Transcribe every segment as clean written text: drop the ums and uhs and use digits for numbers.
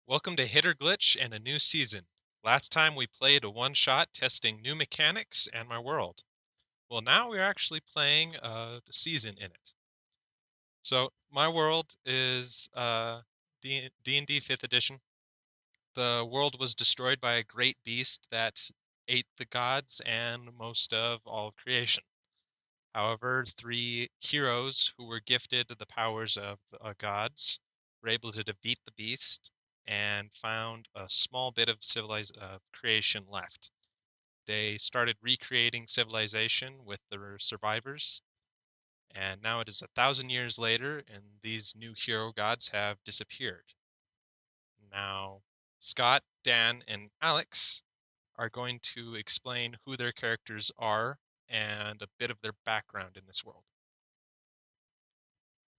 Welcome to Hitter Glitch and a new season. Last time we played a one-shot testing new mechanics and my world. Well, now we're actually playing a season in it. So my world is D&D 5th edition. The world was destroyed by a great beast that ate the gods and most of all of creation. However, three heroes who were gifted the powers of the gods were able to defeat the beast and found a small bit of civilized creation left. They started recreating civilization with the survivors, and now it is 1,000 years later, and these new hero gods have disappeared. Now, Scott, Dan, and Alex are going to explain who their characters are and a bit of their background in this world.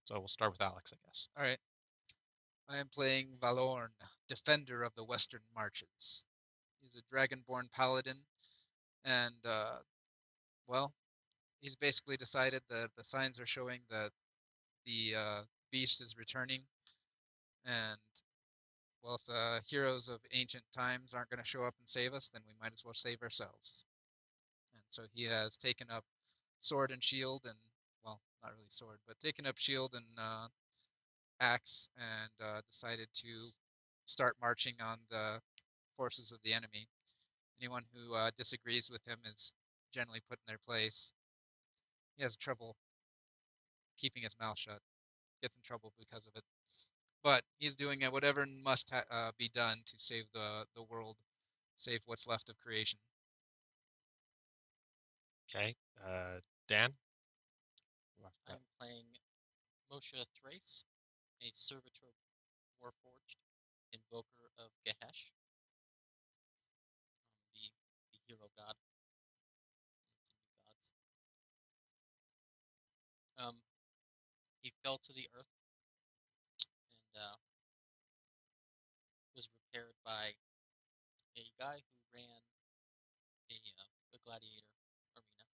So we'll start with Alex, I guess. All right. I am playing Valorn, Defender of the Western Marches. He's a dragonborn paladin, and well, he's basically decided that the signs are showing that the beast is returning, and well, if the heroes of ancient times aren't going to show up and save us, then we might as well save ourselves. And so he has taken up sword and shield, and well, not really sword, but taken up shield and axe, and decided to start marching on the forces of the enemy. Anyone who disagrees with him is generally put in their place. He has trouble keeping his mouth shut, gets in trouble because of it. But he's doing whatever must be done to save the world, save what's left of creation. Okay. Dan? I'm playing Moshe Thrace, a servitor warforged invoker of Gehesh, the hero god, the gods. He fell to the earth and was repaired by a guy who ran a gladiator arena,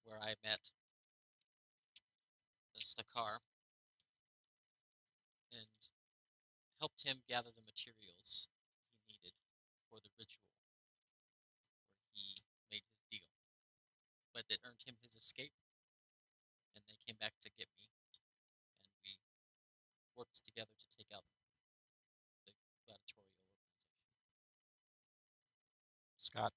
where I met the Stakar and helped him gather the materials he needed for the ritual where he made his deal. But it earned him his escape, and they came back to get me, and we worked together to take out the gladiatorial organization. Scott?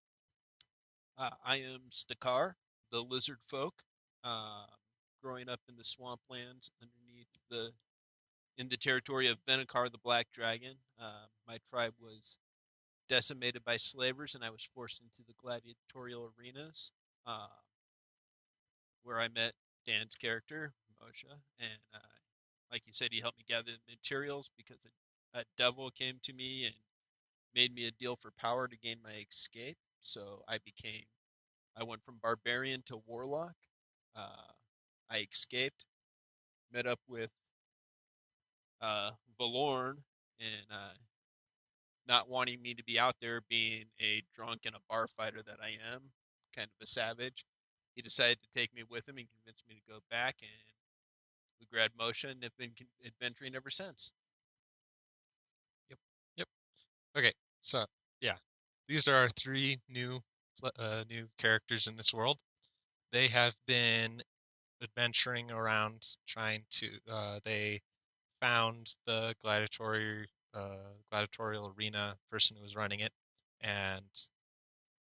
I am Stakar, the lizard folk. Growing up in the swamplands in the territory of Venekar, the Black Dragon. My tribe was decimated by slavers, and I was forced into the gladiatorial arenas, where I met Dan's character, Moshe, and like you said, he helped me gather the materials because a devil came to me and made me a deal for power to gain my escape. So I went from barbarian to warlock. I escaped, met up with Valorn, and not wanting me to be out there being a drunk and a bar fighter that I am, kind of a savage, he decided to take me with him and convinced me to go back, and we grabbed motion and have been adventuring ever since. Yep. Okay, so yeah, these are our three new characters in this world. They have been adventuring around trying to. They found the gladiatorial arena person who was running it and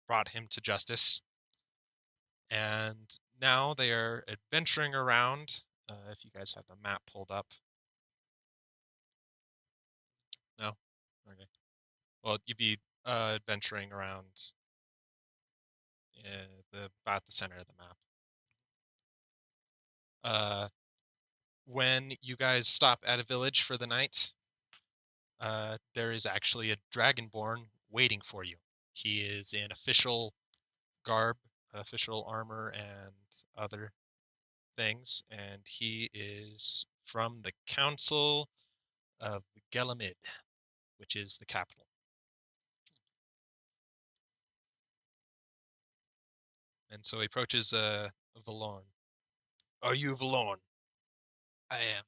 brought him to justice. And now they are adventuring around. If you guys have the map pulled up. No? Okay. Well, you'd be adventuring around about the center of the map. When you guys stop at a village for the night, there is actually a dragonborn waiting for you. He is in official garb, official armor, and other things, and he is from the Council of Gelamid, which is the capital. And so he approaches Valorn. Are you Valorn? I am.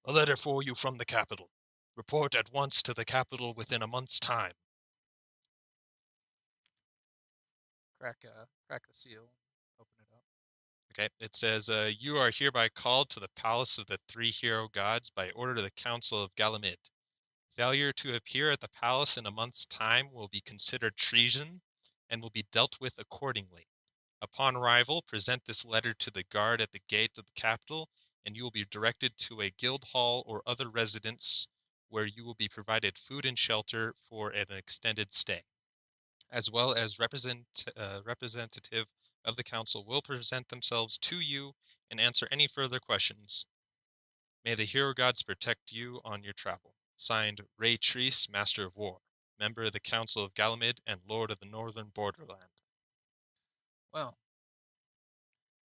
A letter for you from the capital. Report at once to the capital within a month's time. Crack the seal. Open it up. Okay, it says, you are hereby called to the palace of the three hero gods by order of the Council of Galamid. Failure to appear at the palace in a month's time will be considered treason and will be dealt with accordingly. Upon arrival, present this letter to the guard at the gate of the capital, and you will be directed to a guild hall or other residence where you will be provided food and shelter for an extended stay, as well as representative of the council will present themselves to you and answer any further questions. May the hero gods protect you on your travel. Signed, Ray Treese, Master of War, member of the Council of Galamid and Lord of the Northern Borderland. Well,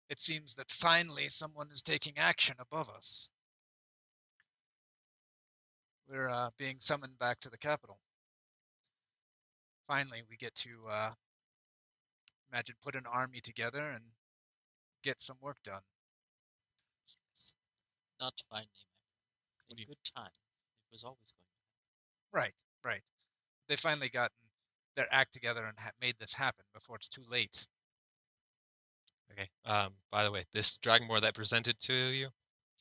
it seems that finally someone is taking action above us. We're being summoned back to the capital. Finally, we get to imagine put an army together and get some work done. Yes. Not finally, my friend. In good time. It was always going to Right, right. They finally gotten their act together and made this happen before it's too late. Okay. By the way, this Dragonborn that presented to you,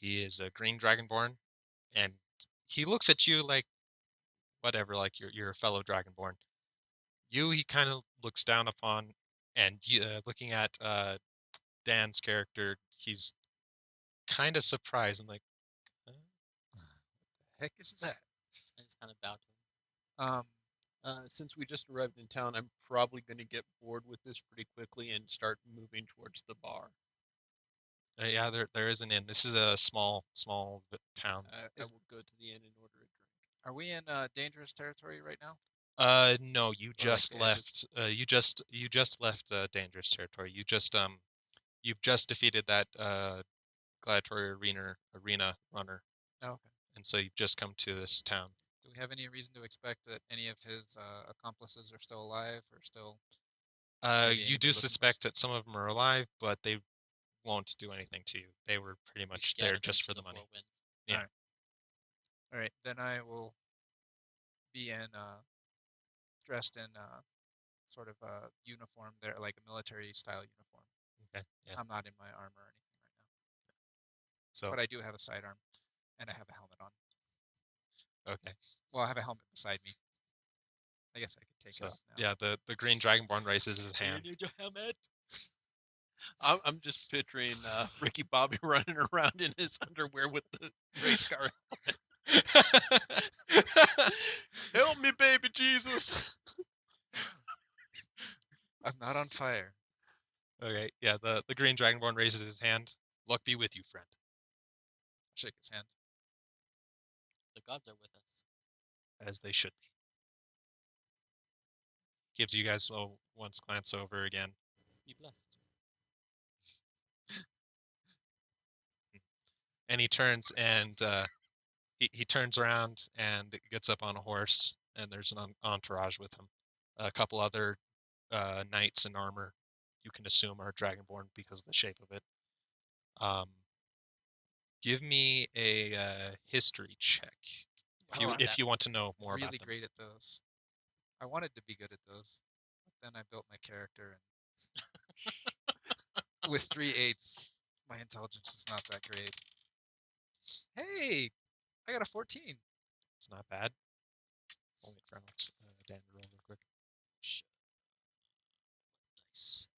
he is a green Dragonborn, and he looks at you like whatever, like you're a fellow Dragonborn. You, he kind of looks down upon, and looking at Dan's character, he's kind of surprised and like, What the heck is that? I just kind of bowed to him. Since we just arrived in town, I'm probably going to get bored with this pretty quickly and start moving towards the bar. Yeah, there is an inn. This is a small town. I will go to the inn and order a drink. Are we in dangerous territory right now? No, you Or like just the left. You just left dangerous territory. You've just defeated that gladiatorial arena runner, Oh, okay. and so you've just come to this town. Do we have any reason to expect that any of his accomplices are still alive or still? Maybe You anybody do looking for us? suspect that some of them are alive, but they won't do anything to you. They were pretty We much there scattered them just to for the money. whirlwind. Yeah. All right, then I will be in dressed in sort of a uniform there, like a military style uniform. Okay. Yeah. I'm not in my armor or anything right now, So but I do have a sidearm, and I have a helmet on. okay. Well, I have a helmet beside me. I guess I could take So it off now. yeah, the green Dragonborn raises his Do you hand. need your helmet? I'm just picturing Ricky Bobby running around in his underwear with the race car. Help me, baby Jesus! I'm not on fire. Okay. Yeah. The green Dragonborn raises his hand. Luck be with you, friend. Shake his hand. The gods are with us. As they should be. Gives you guys a once glance over again. Be blessed. And he turns and he turns around and gets up on a horse, and there's an entourage with him. A couple other knights in armor, you can assume are Dragonborn because of the shape of it. Give me a history check if you want to know more really about them. great at those. I wanted to be good at those, but then I built my character, and with 3/8, my intelligence is not that great. Hey, I got a 14. It's not bad. I'll wait for Dan to roll real quick. Nice.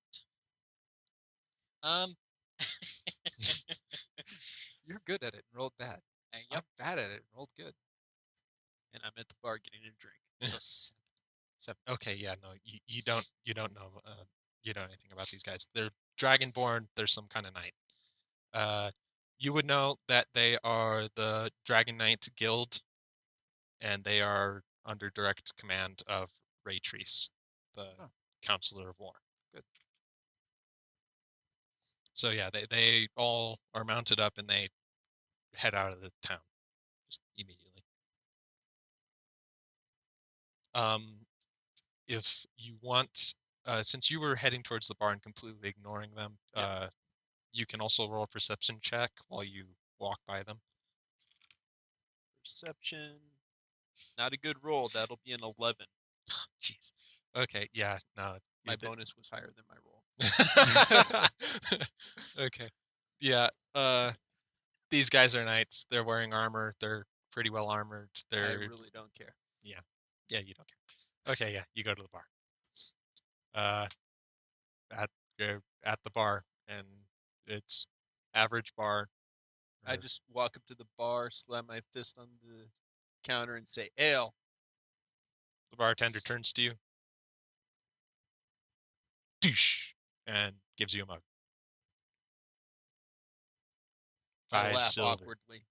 You're good at it and rolled bad. I'm Yep. bad at it and rolled good. And I'm at the bar getting a drink. So seven. Okay, yeah, no, you don't know anything about these guys. They're Dragonborn. They're some kind of knight. You would know that they are the Dragon Knight Guild, and they are under direct command of Ray Treese, the Counselor of War. Good. So yeah, they all are mounted up and they head out of the town just immediately. If you want, since you were heading towards the bar and completely ignoring them, you can also roll a perception check while you walk by them. Perception. Not a good roll. That'll be an 11. Jeez. Okay, yeah, no. My bonus was higher than my roll. Okay. Yeah, these guys are knights. They're wearing armor. They're pretty well armored. I They're really don't care. yeah, you don't care. Okay, yeah, you go to the bar. Uh, at the bar, and it's average bar. I just walk up to the bar, slam my fist on the counter, and say, "Ale." The bartender turns to you, douche, and gives you a mug. I 5 laugh silver. awkwardly.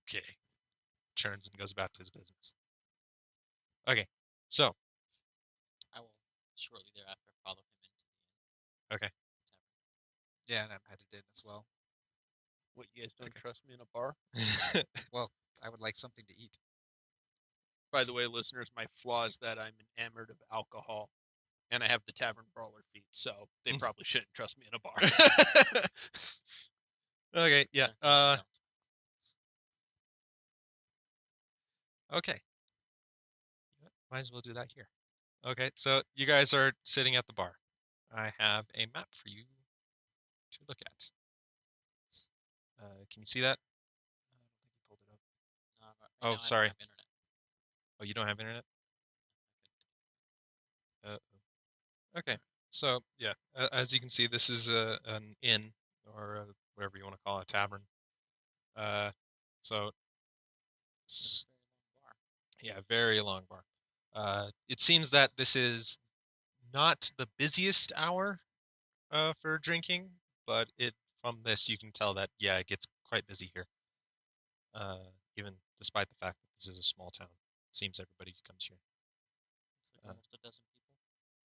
Okay. Turns and goes back to his business. Okay, so I will shortly thereafter follow him into okay. Yeah, and I'm headed in as well. What, you guys don't Okay. trust me in a bar? Well, I would like something to eat. By the way, listeners, my flaw is that I'm enamored of alcohol, and I have the tavern brawler feet, so they probably shouldn't trust me in a bar. Okay, yeah. I don't. Okay. Might as well do that here. Okay, so you guys are sitting at the bar. I have a map for you to look at. Can you see that? I don't think you pulled it up. No, right Oh, now I sorry. don't have internet. Oh, you don't have internet? Okay, so yeah, as you can see, this is an inn or whatever you want to call it, a tavern. So It's a yeah, very long bar. It seems that this is not the busiest hour for drinking, but it from this you can tell that yeah, it gets quite busy here. Even despite the fact that this is a small town, seems everybody comes here. It's like almost a dozen people.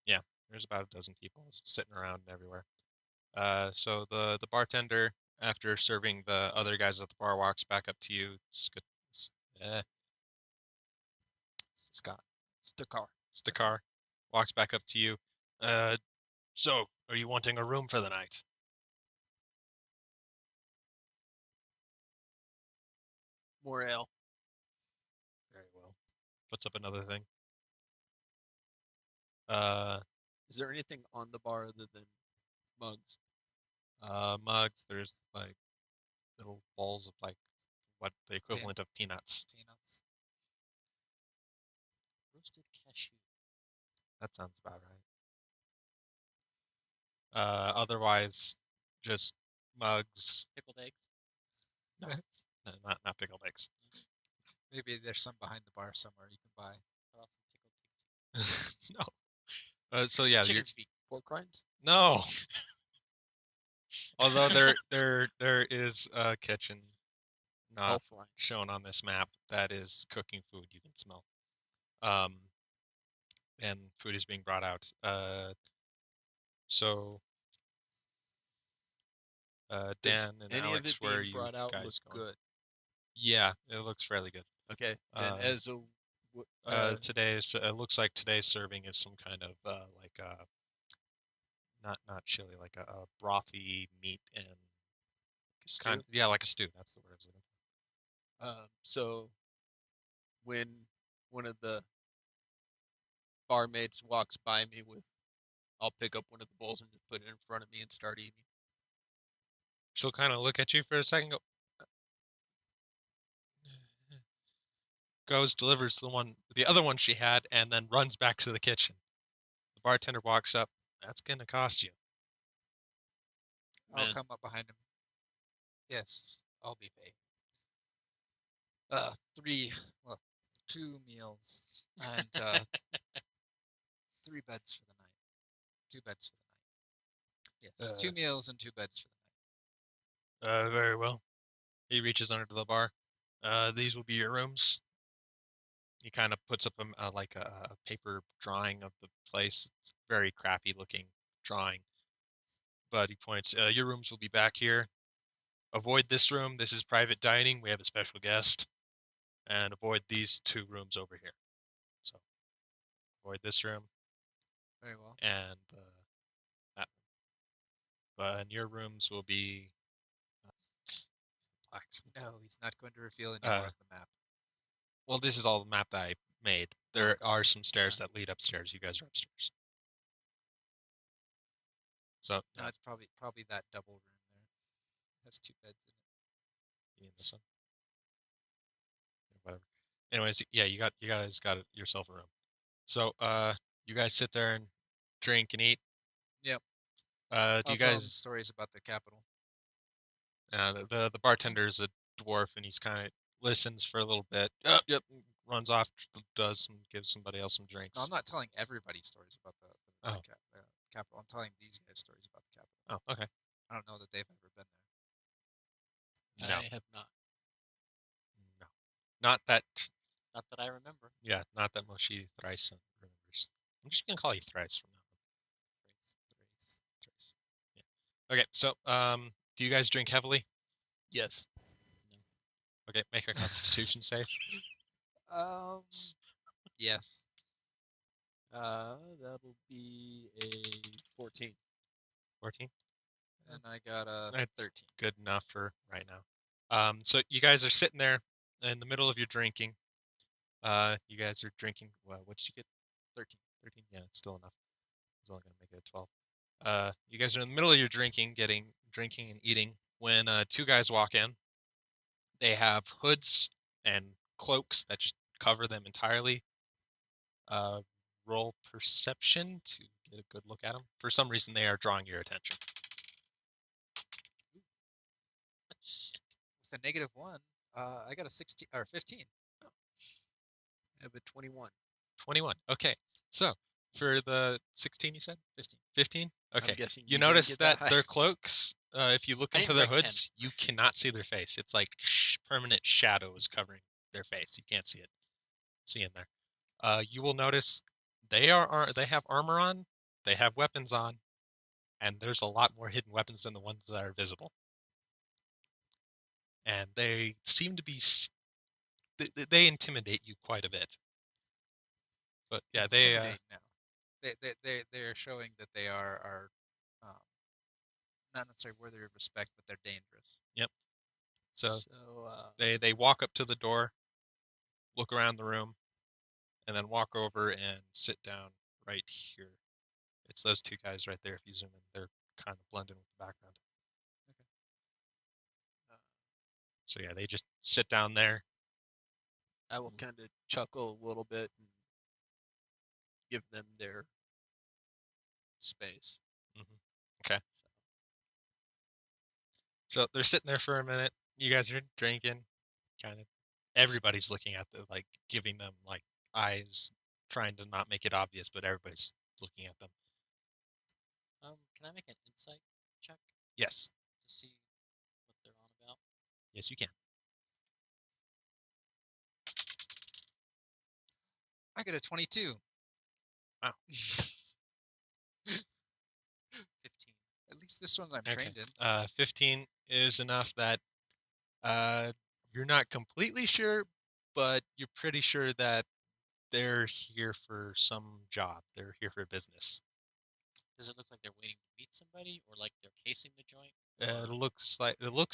Yeah, there's about a dozen people sitting around everywhere. So the bartender, after serving the other guys at the bar, walks back up to you. Scott Stakar walks back up to you. So are you wanting a room for the night? More ale. Very well. Puts up another thing. Is there anything on the bar other than mugs? Mugs. There's like little balls of like what the equivalent of peanuts. Peanuts. Roasted cashew. That sounds about right. Otherwise, just mugs. Pickled eggs. No, not pickled eggs. Maybe there's some behind the bar somewhere you can buy. How about some pickled pig? No. So yeah, Chicken's feet. Pork rinds? no. Although there is a kitchen not Elf rinds. shown on this map that is cooking food you can smell. And food is being brought out. So Does Dan and any Alex, of it where are being you brought out guys look going? good? Yeah, it looks fairly good. Okay, then as a Today's it looks like today's serving is some kind of like not chili, like a brothy meat and kind of, yeah, like a stew. That's the word I was looking for. so when one of the barmaids walks by me with, I'll pick up one of the bowls and just put it in front of me and start eating. She'll kind of look at you for a second, goes, delivers the other one she had, and then runs back to the kitchen. The bartender walks up. That's gonna cost you. I'll Man. come up behind him. Yes, I'll be paid. 2 meals and 3 beds for the night. 2 beds for the night. Yes, 2 meals and 2 beds for the night. Very well. He reaches under the bar. These will be your rooms. He kind of puts up like a paper drawing of the place. It's very crappy looking drawing. But he points, your rooms will be back here. Avoid this room. This is private dining. We have a special guest. And avoid these 2 rooms over here. So avoid this room Very well. and that room. But your rooms will be Relax. No, he's not going to reveal any Uh, more of the map. Well, this is all the map that I made. There are some stairs that lead upstairs. You guys are upstairs. So No, it's probably that double room there. It has 2 beds in it. you need this one. Whatever. Anyways, yeah, you guys got yourself a room. So you guys sit there and drink and eat. Yep. Do I'll you tell him guys? stories about the capital. The bartender is a dwarf, and he's kind of listens for a little bit. Yep. Runs off, does and gives somebody else some drinks. No, I'm not telling everybody stories about the Oh. capital. I'm telling these guys stories about the capital. Oh, okay. I don't know that they've ever been there. No. I have not. No, not that. Not that I remember. Yeah, not that Moshi Thrice remembers. I'm just gonna call you Thrice from now on. Thrice. Yeah. Okay, so do you guys drink heavily? Yes. Okay, make a Constitution save. Yes. That'll be a 14. 14. And I got a That's 13. good enough for right now. So you guys are sitting there in the middle of your drinking. You guys are drinking. Well, what did you get? 13. 13. Yeah, it's still enough. I was only gonna make it a 12. You guys are in the middle of your drinking and eating when 2 guys walk in. They have hoods and cloaks that just cover them entirely. Roll perception to get a good look at them. For some reason, they are drawing your attention. With a -1, I got a 16 or 15. I have a 21. 21. Okay, so for the 16, you said 15. 15. Okay, I'm guessing you you didn't notice get that that high. their cloaks. If you look I into didn't their write 10. hoods, you cannot see their face. It's like permanent shadows covering their face. You can't see it. See in there. You will notice they have armor on, they have weapons on, and there's a lot more hidden weapons than the ones that are visible. And they seem to be they intimidate you quite a bit. But yeah, they Intimidate now. They're showing that they are not necessarily worthy of respect, but they're dangerous. so So they walk up to the door, look around the room, and then walk over and sit down right here. It's those 2 guys right there. If you zoom in, they're kind of blending with the background. So yeah, they just sit down there. I will kind of chuckle a little bit and give them their space. Okay. So they're sitting there for a minute. You guys are drinking. Kind of everybody's looking at like giving them like eyes, trying to not make it obvious, but everybody's looking at them. Can I make an insight check Yes. to see what they're on about? Yes, you can. I got a 22. Wow. 15. At least this one I'm Okay. trained in. 15 is enough that you're not completely sure, but you're pretty sure that they're here for some job. They're here for business. Does it look like they're waiting to meet somebody, or like they're casing the joint? It looks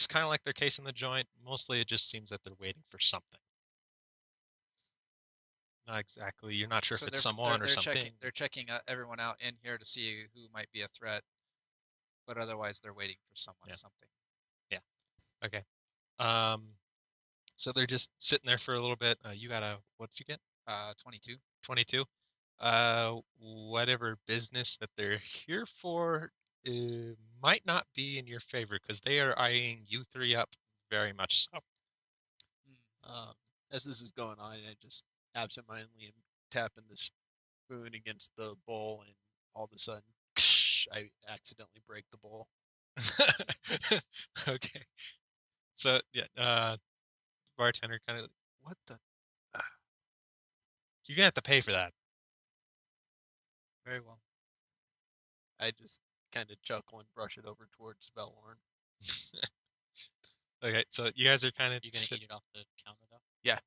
kind of like they're casing the joint. Mostly, it just seems that they're waiting for something. Not exactly. You're not sure So if it's they're- someone or they're something. They're checking everyone out in here to see who might be a threat, but otherwise they're waiting for someone, Yeah. something. Okay. So they're just sitting there for a little bit. You got a what did you get? 22. 22. Whatever business that they're here for might not be in your favor because they are eyeing you 3 up very much so. As this is going on, I just absentmindedly am tapping the spoon against the bowl, and all of a sudden, I accidentally break the bowl. Okay. So yeah, bartender kind of what the. You're gonna have to pay for that. Very well. I just kind of chuckle and brush it over towards Valorn. Okay, so you guys are kind of You're gonna eat it off the counter though. Yeah,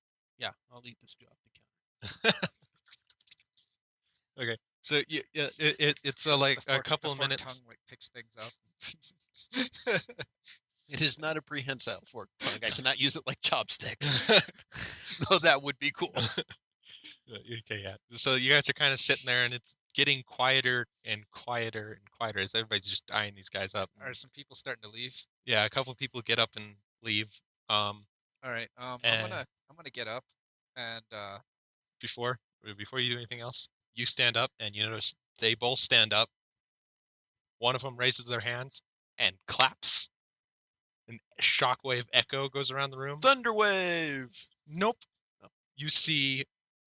I'll eat this off the counter. Okay, so it's like a couple of Before minutes. tongue like picks things up. It is not a prehensile fork tongue. I cannot use it like chopsticks. Though that would be cool. Okay, yeah. So you guys are kind of sitting there, and it's getting quieter and quieter and quieter as everybody's just eyeing these guys up. Are some people starting to leave? Yeah, a couple people get up and leave. All right. I'm And gonna get up, and before you do anything else, you stand up, and you notice they both stand up. One of them raises their hands and claps. An shockwave echo goes around the room. Thunderwave. Nope. You see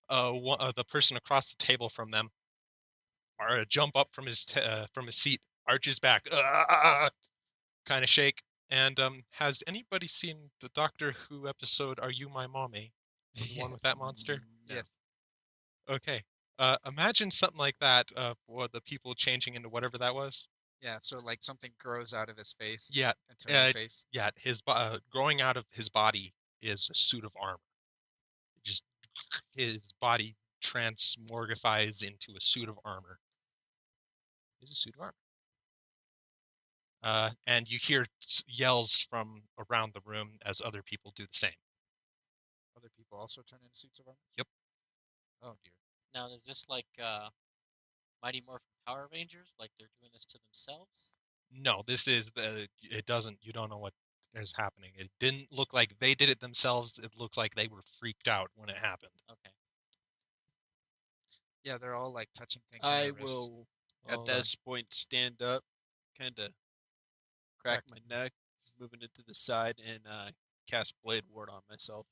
the person across the table from them jump up from his seat, arches back, kind of shake. And has anybody seen the Doctor Who episode "Are You My Mommy"? The one with that monster? No. yes. Okay. Imagine something like that for the people changing into whatever that was. Yeah. So like something grows out of his face. Yeah, And turns the face. yeah. Growing out of his body is a suit of armor. Just his body transmorgifies into a suit of armor. It's a suit of armor. And you hear yells from around the room as other people do the same. Other people also turn into suits of armor. Yep. Oh dear. Now, is this like Mighty Morphin Power Rangers? Like they're doing this to themselves? No, this is it doesn't, you don't know what is happening. It didn't look like they did it themselves. It looked like they were freaked out when it happened. Okay. Yeah, they're all like touching things. on I their wrists. will, Hold at this point, stand up, kind of crack my neck, moving it to the side, and cast Blade Ward on myself.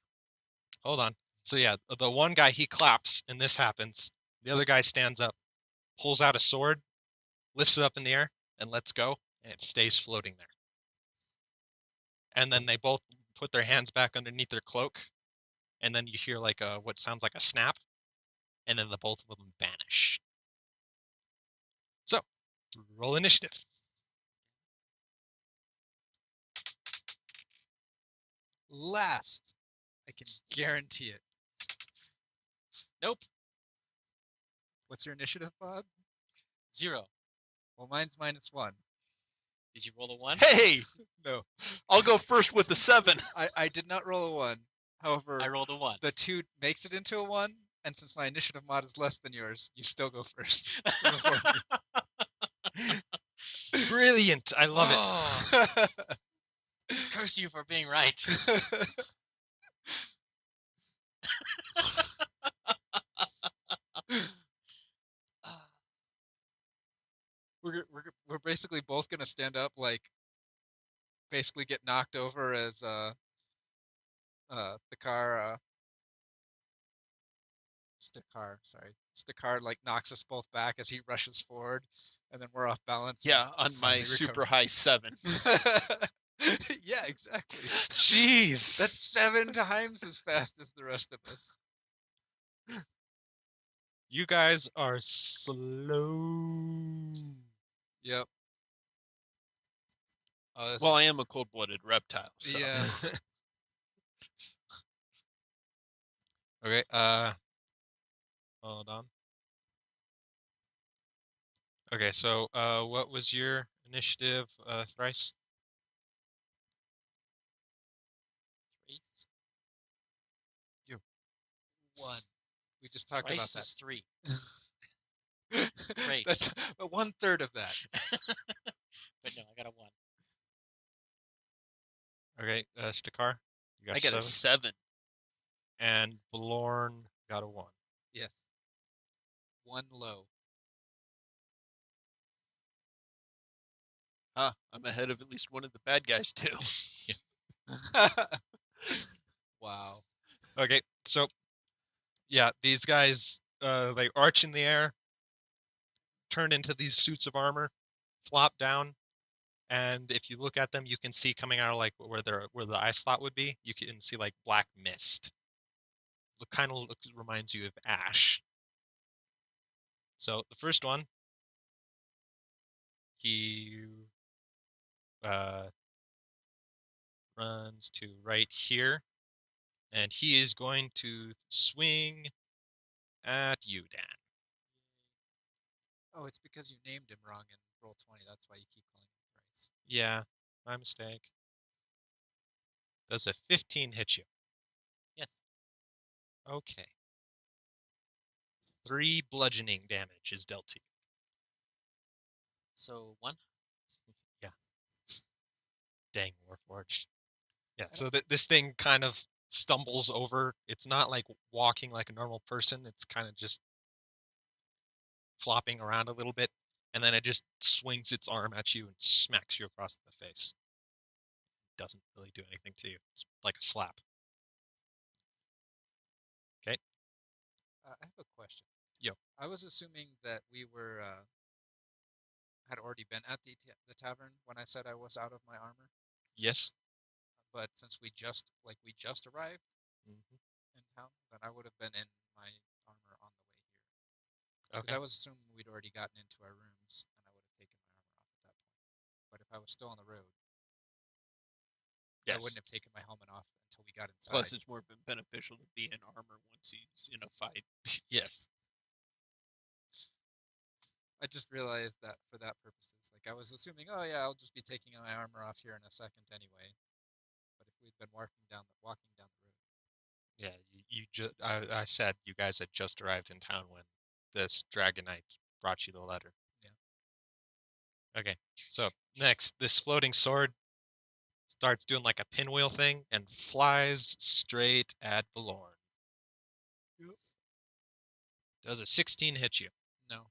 Hold on. So yeah, the one guy, he claps and this happens. The other guy stands up, pulls out a sword, lifts it up in the air, and lets go, and it stays floating there. And then they both put their hands back underneath their cloak, and then you hear like what sounds like a snap, and then the both of them vanish. So, roll initiative. Last. I can guarantee it. Nope. What's your initiative, Bob? 0. Well, mine's -1. Did you roll a 1? Hey, No, I'll go first with the 7. I did not roll a 1. However, I rolled a 1. the 2 makes it into a 1, and since my initiative mod is less than yours, you still go first. Brilliant! I love it. Oh, curse you for being right. we're basically both gonna stand up, like basically get knocked over as the car Stakar like knocks us both back as he rushes forward, and then we're off balance. Yeah, on my Finally super recover. high 7. Yeah, exactly. Jeez. That's 7 times as fast as the rest of us. You guys are slow. Yep. Well, I am a cold-blooded reptile, so. Yeah. Okay, hold on. Okay, so what was your initiative, Thrice? Thrace? You. 1. We just talked Thrice about that. is 3. Thrace. That's 1/3 of that. But no, I got a 1. Okay, Stakar, you got I got a 7. 7. And Blorn got a 1. Yes. 1 low. Huh, I'm ahead of at least one of the bad guys, too. Wow. Okay, so yeah, these guys they arch in the air, turn into these suits of armor, flop down, and if you look at them, you can see coming out of like where the eye slot would be. You can see like black mist. It kind of reminds you of ash. So the first one, he runs to right here, and he is going to swing at you, Dan. Oh, it's because you named him wrong in Roll20. That's why you keep calling him Thrice. Yeah, my mistake. Does a 15 hit you? Yes. Okay. 3 bludgeoning damage is dealt to you. So 1. Dang, Warforged. Yeah, so this thing kind of stumbles over. It's not like walking like a normal person. It's kind of just flopping around a little bit, and then it just swings its arm at you and smacks you across the face. Doesn't really do anything to you. It's like a slap. Okay. I have a question. Yo. I was assuming that we were had already been at the tavern when I said I was out of my armor, Yes. but since we just arrived Mm-hmm. in town, then I would have been in my armor on the way here. Because Okay. I was assuming we'd already gotten into our rooms, and I would have taken my armor off at that point. But if I was still on the road, I Yes. wouldn't have taken my helmet off until we got inside. Plus, it's more beneficial to be in armor once he's in a fight. Yes. I just realized that for that purposes, like I was assuming, oh yeah, I'll just be taking my armor off here in a second anyway. But if we'd been walking down the road, Yeah. I said you guys had just arrived in town when this Dragonite brought you the letter. Yeah. Okay. So next, this floating sword starts doing like a pinwheel thing and flies straight at Valorn. Does a 16 hit you? no,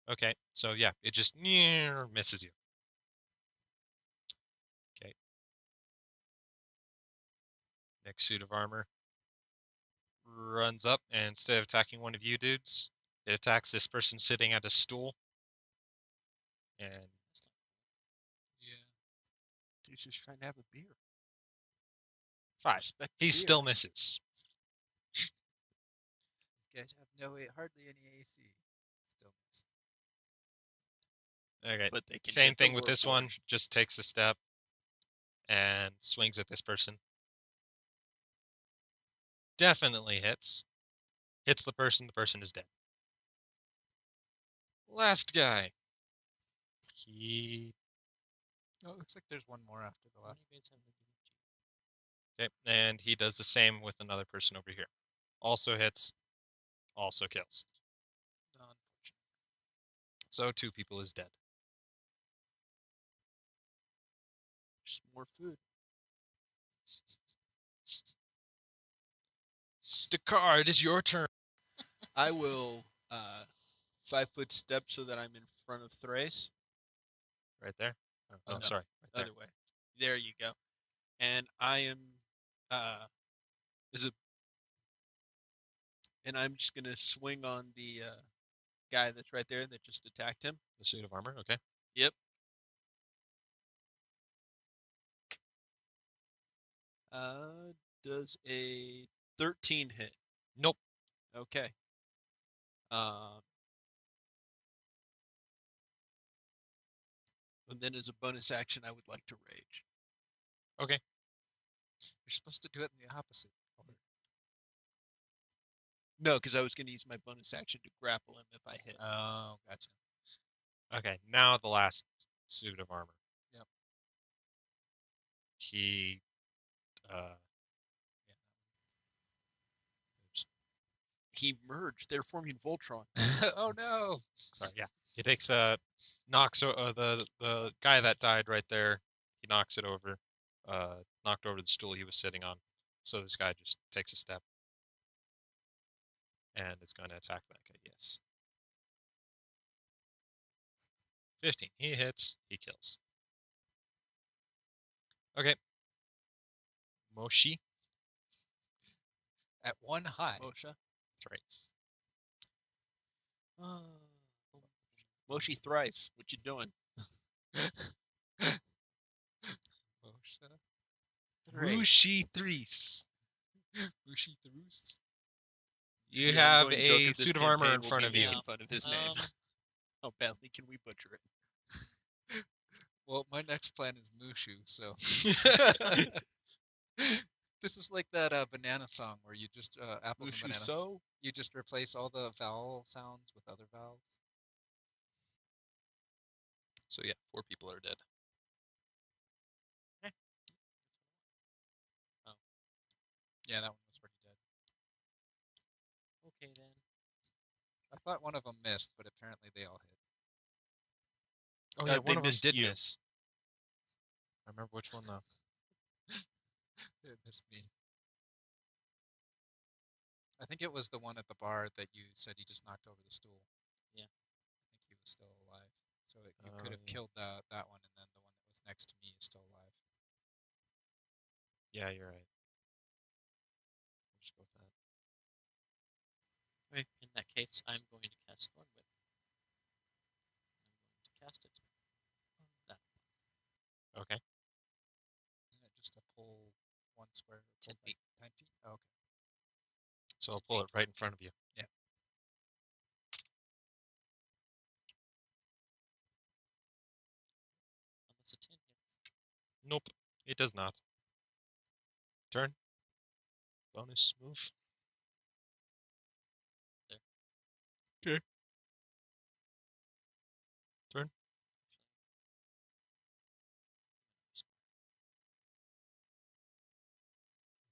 Okay, so yeah, it just misses you. Okay. Next suit of armor runs up, and instead of attacking one of you dudes, it attacks this person sitting at a stool. And yeah, He's just trying to have a beer. 5. Respect He beer. still misses. these guys have hardly any AC. Still miss. Okay, But they can same hit the thing with this one. Warforged. Just takes a step and swings at this person. Definitely hits. Hits the person is dead. Last guy. He Oh, it looks like there's one more after the last. Okay, and he does the same with another person over here. Also hits, also kills. So 2 people is dead. Just more food. Stakar, it is your turn. I will 5-foot step so that I'm in front of Thrace. Right there. Oh, No, sorry. Right there. Other way. There you go. And I am and I'm just gonna swing on the guy that's right there that just attacked him. The suit of armor. Okay. Yep. Does a 13 hit? Nope. Okay. And then as a bonus action, I would like to rage. Okay. You're supposed to do it in the opposite order. No, because I was going to use my bonus action to grapple him if I hit. Oh, gotcha. Okay. Now the last suit of armor. Yep. He. He merged. They're forming Voltron. Oh no! Sorry. Yeah. He takes knocks the guy that died right there. He knocks it over. Knocked over the stool he was sitting on. So this guy just takes a step and is going to attack that guy. Yes. 15. He hits. He kills. Okay. Moshi. At one high. Mosha. Thrice. Moshi thrice. What you doing? Mosha. Mushi Threes. Mushi Thrus. You The have ongoing joke a of this suit of armor campaign in will front be of you. making fun of his name. How badly can we butcher it? Well, my next plan is Mushu, so. This is like that banana song where you just apples and Mushu bananas. so? You just replace all the vowel sounds with other vowels. So yeah, 4 people are dead. Yeah, that one was pretty dead. Okay then. I thought one of them missed, but apparently they all hit. Oh yeah, They one of them missed did you. miss. I remember which one though. It missed me. I think it was the one at the bar that you said you just knocked over the stool. Yeah. I think he was still alive. So you Oh, could have yeah. killed that one, and then the one that was next to me is still alive. Yeah, you're right. We'll just go with that. Okay, in that case, I'm going to cast Thorn Whip. I'm going to cast it on that. Okay. Isn't it just a pull one square? 10 pull feet. 10 feet? Oh, okay. So I'll pull it right in front of you. Yeah. Unless a 10 hits. Nope, it does not. Turn. Bonus move. There. Okay. Turn.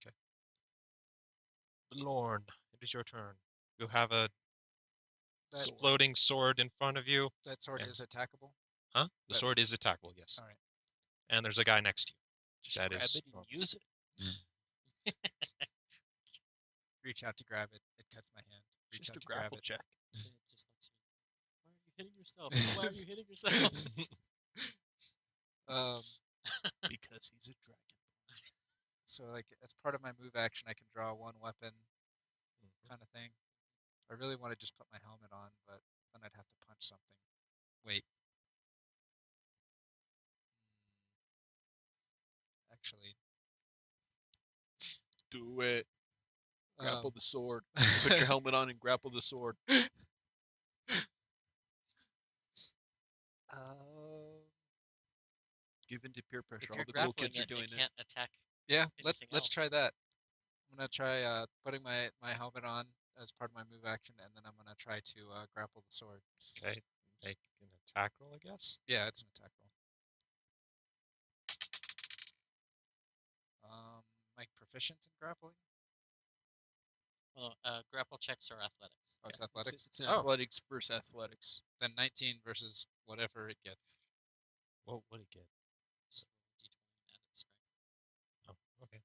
Okay. Lorne, it is your turn. You have a That, floating sword in front of you. that sword and- is attackable? Huh? The That's- sword is attackable, yes. All right. And there's a guy next to you. Just That grab is it and normal. use it. Reach out to grab it. It cuts my hand. Reach Just out a to grab grapple it. check. It just lets you. Why are you hitting yourself? Why are you hitting yourself? Because he's a dragon. So like as part of my move action, I can draw one weapon, Mhm. kind of thing. I really want to just put my helmet on, but then I'd have to punch something. Wait. Actually, Do it. Grapple um, the sword. Put your helmet on and grapple the sword. Give in to peer pressure. If All you're the little grappling kids are it, doing it it. can't attack. yeah, let's anything try else. that. I'm gonna try putting my helmet on as part of my move action, and then I'm gonna try to grapple the sword. Okay. Make an attack roll, I guess. Yeah, it's an attack roll. Mike proficient in grappling? Well, grapple checks are athletics. Oh, it's Yeah, athletics. It's an Oh, athletics versus athletics. then 19 versus whatever it gets. What would it get? Just roll a d20 and add its strength. Oh, okay.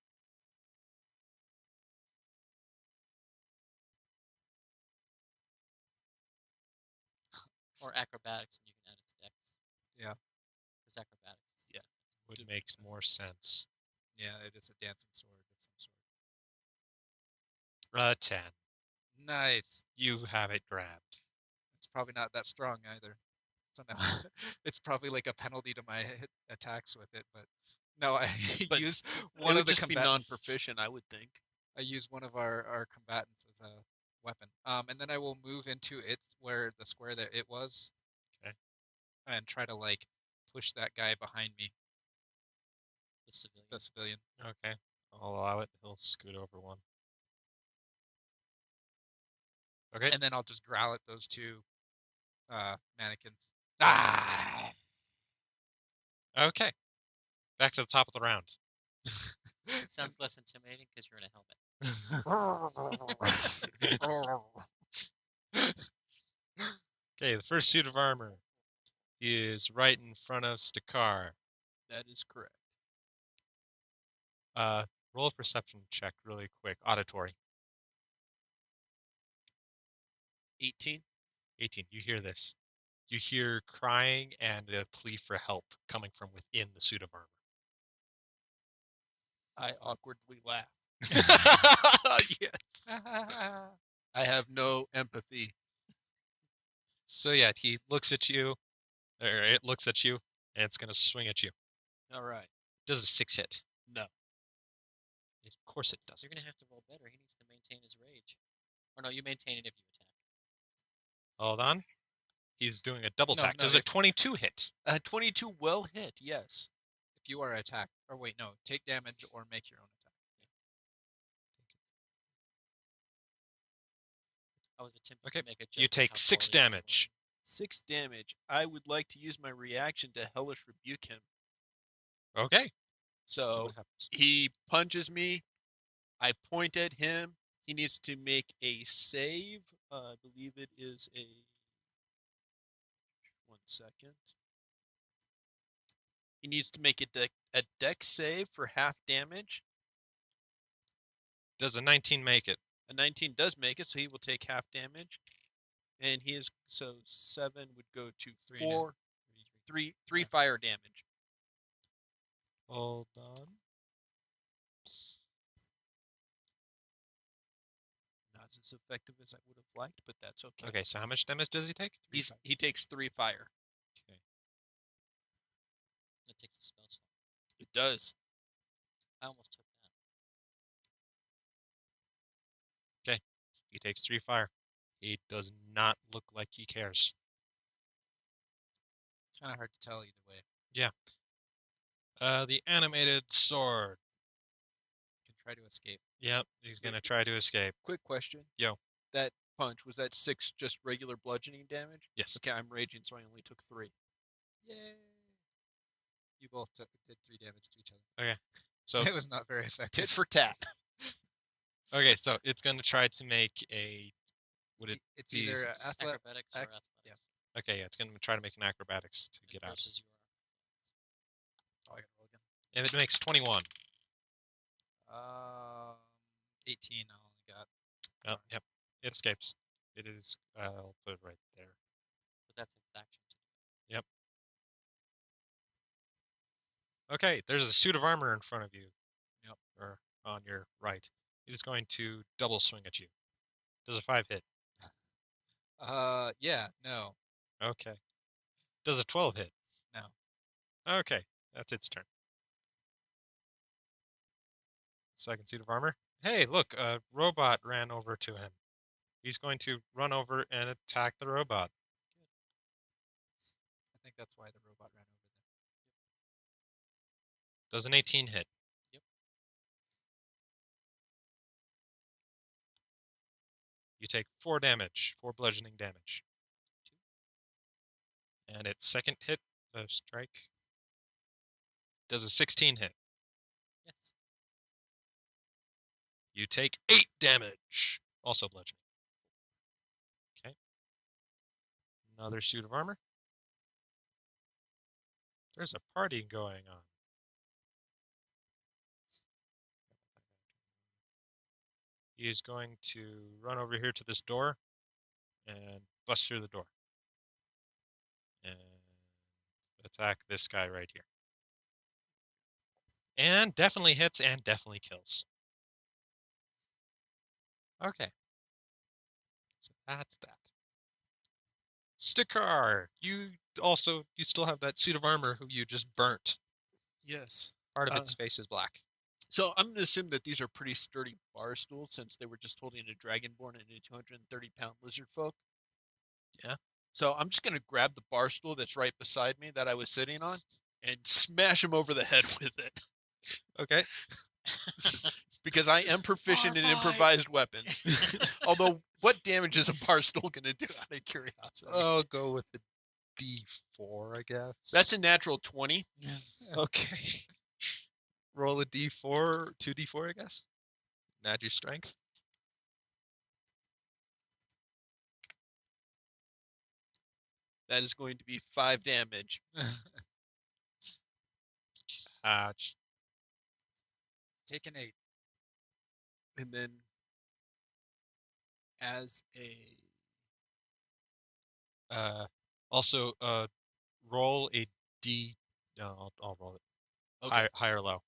Or acrobatics, and you can add its dex. Yeah. Because acrobatics. Yeah. Would make more sense. Yeah, it is a dancing sword of some sort. 10. Nice. You have it grabbed. It's probably not that strong either. So now it's probably like a penalty to my attacks with it, but no, I But use it one would of the just be combatants. non-proficient, I would think. I use one of our combatants as a weapon. And then I will move into it where the square that it was. Okay. And try to like push that guy behind me, The civilian. the civilian. Okay. I'll allow it. He'll scoot over one. Okay. And then I'll just growl at those two mannequins. Ah! Okay. Back to the top of the round. It sounds less intimidating because you're in a helmet. Okay, the first suit of armor is right in front of Stakar. That is correct. Roll a perception check really quick. Auditory. 18. 18. You hear this. You hear crying and a plea for help coming from within the suit of armor. I awkwardly laugh. Yes. I have no empathy. So yeah, he looks at you, or it looks at you, and it's going to swing at you. All right. Does a 6 hit? No. Of course it does. You're going to have to roll better. He needs to maintain his rage. Or no, you maintain it if you attack. Hold on. He's doing a double No, attack. no, Does a if- 22 hit? 22 well hit, yes. If you are attacked, or wait, no, take damage or make your own attack. I was attempting Okay, to make a joke. you of take how 6 poorly he's damage. 6 damage. I would like to use my reaction to hellish rebuke him. Okay. See So what happens. he punches me, I point at him. He needs to make a save. I believe it is a. 1 second. He needs to make a dex save for half damage. Does a 19 make it? A 19 does make it, so he will take half damage. And he is so 7 would go to 4, 3 fire damage. Hold on. Not as effective as I would have liked, but that's okay. Okay, so how much damage does he take? He takes 3 fire. Okay. It takes a spell slot. It does. I almost took that. He takes 3 fire. He does not look like he cares. Kind of hard to tell either way. The animated sword. Can try to escape. Yep, he's gonna try to escape. Quick question. Yo. That punch, was that 6 just regular bludgeoning damage? Yes. Okay, I'm raging, so I only took 3. Yay! You both did 3 damage to each other. Okay. So It was not very effective. Tit for tat. okay, so it's gonna try to make a. Would it? It's be- either athletic. Acrobatics or athletics. yeah. Okay, yeah, it's gonna try to make an acrobatics to get out. Versus your. Oh, I gotta roll again. If it makes 21. 18. I only got. Oh, yep, it escapes. It is. I'll put it right there. But that's its action. Okay, there's a suit of armor in front of you. Yep. Or on your right. It is going to double swing at you. Does a 5 hit? Yeah, no. Okay. Does a 12 hit? No. Okay, that's its turn. Second suit of armor. Hey, look, a robot ran over to him. He's going to run over and attack the robot. I think that's why the robot ran over there. Does an 18 hit? Yep. You take 4 damage, 4 bludgeoning damage. 2. And its second hit, strike. Does a 16 hit? Yes. You take 8 damage, also bludgeoning. Okay. Another suit of armor. There's a party going on. He is going to run over here to this door and bust through the door. And attack this guy right here. And definitely hits and definitely kills. Okay. So that's that. Stickar, you still have that suit of armor who you just burnt. Yes. Part of its face is black. So I'm going to assume that these are pretty sturdy bar stools since they were just holding a dragonborn and a 230-pound lizard folk. Yeah. So I'm just going to grab the bar stool that's right beside me that I was sitting on and smash him over the head with it. Okay. Because I am proficient in Bar fight. improvised weapons. Although, what damage is a bar stool going to do out of curiosity? I'll go with the D4, I guess. That's a natural 20. okay. Roll a D4, 2D4, I guess. And add your strength. That is going to be 5 damage. Take an 8. And then, as a Also, roll a D. No, I'll roll it. okay, High or low.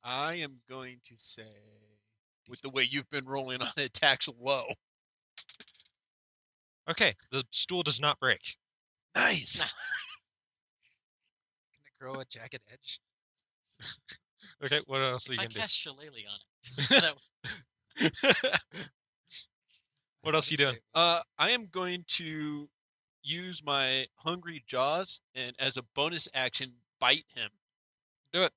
I am going to say, with the way you've been rolling on attacks, low. Okay, the stool does not break. Nice. Can it grow a jagged edge? Okay, what else are you If I gonna do? cast Shillelagh on it. that- What else you doing? I am going to use my hungry jaws and, as a bonus action, bite him. Do it.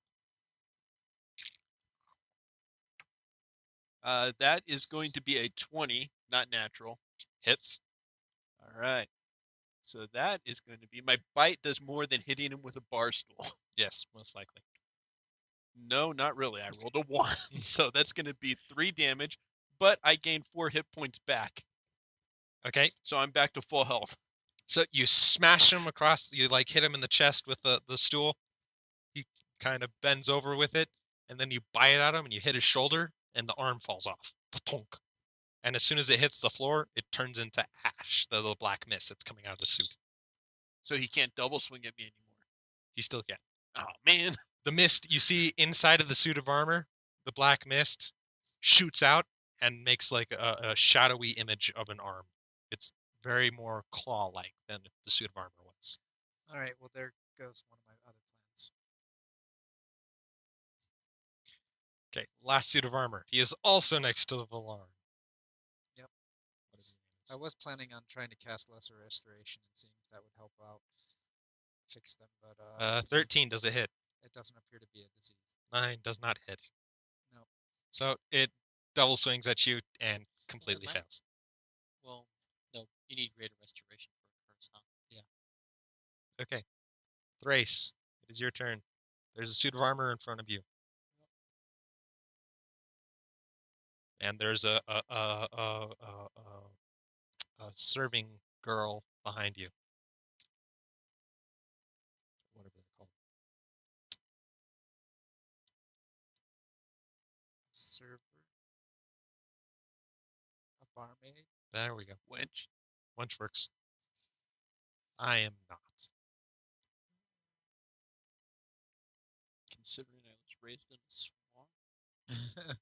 That is going to be a 20, not natural. Hits. All right. So that is going to be my bite does more than hitting him with a bar stool. Yes, most likely. No, not really. I rolled a 1, so that's going to be 3 damage, but I gained 4 hit points back, Okay, so I'm back to full health. so you smash him across. You like hit him in the chest with the stool. He kind of bends over with it, and then you bite at him and you hit his shoulder, and the arm falls off. Patonk. And as soon as it hits the floor, it turns into ash, the black mist that's coming out of the suit. So he can't double swing at me anymore. He still can. Oh, man. The mist you see inside of the suit of armor, the black mist, shoots out and makes like a shadowy image of an arm. It's very more claw-like than the suit of armor was. All right. Well, there goes one of my other plans. Okay, last suit of armor. He is also next to the Valarn. Yep. Whatever his name is. I was planning on trying to cast Lesser Restoration and seeing if that would help out fix them, but 13 does it hit? it doesn't appear to be a disease. 9 does not hit. No. So it double swings at you and completely Mine- fails. Well, no, you need greater restoration for a curse, huh? Okay. Thrace, it is your turn. There's a suit of armor in front of you. And there's a serving girl behind you. Whatever they're called. A server, a barmaid. There we go. Wench. Lunch works. I am not. Considering I was raised in a swamp.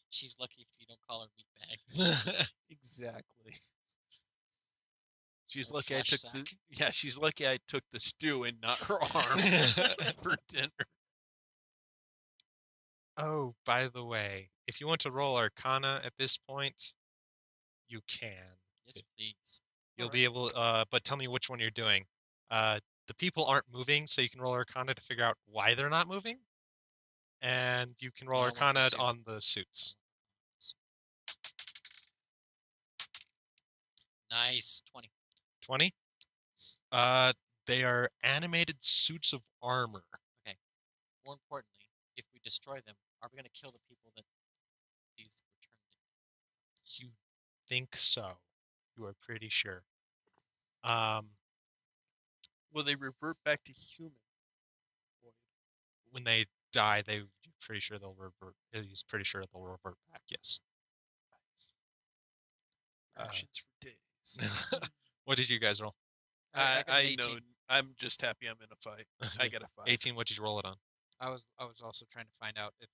She's lucky if you don't call her meatbag. Exactly. She's Or lucky I flesh took the sack. yeah. She's lucky I took the stew and not her arm for dinner. Oh, by the way, if you want to roll Arcana at this point, you can. Yes, please. You'll Alright. be able, but tell me which one you're doing. The people aren't moving, so you can roll Arcana to figure out why they're not moving. And you can roll I want the Arcana suit. on the suits. Nice. 20. 20. They are animated suits of armor. More importantly, if we destroy them, are we going to kill the people that these returned to? You think so? You are pretty sure. Will they revert back to human? When they die, you're pretty sure they'll revert. He's pretty sure they'll revert back. Yes. Actions for days. What did you guys roll? I got an I 18. know. I'm just happy I'm in a fight. I got a 5. 18. What did you roll it on? I was also trying to find out if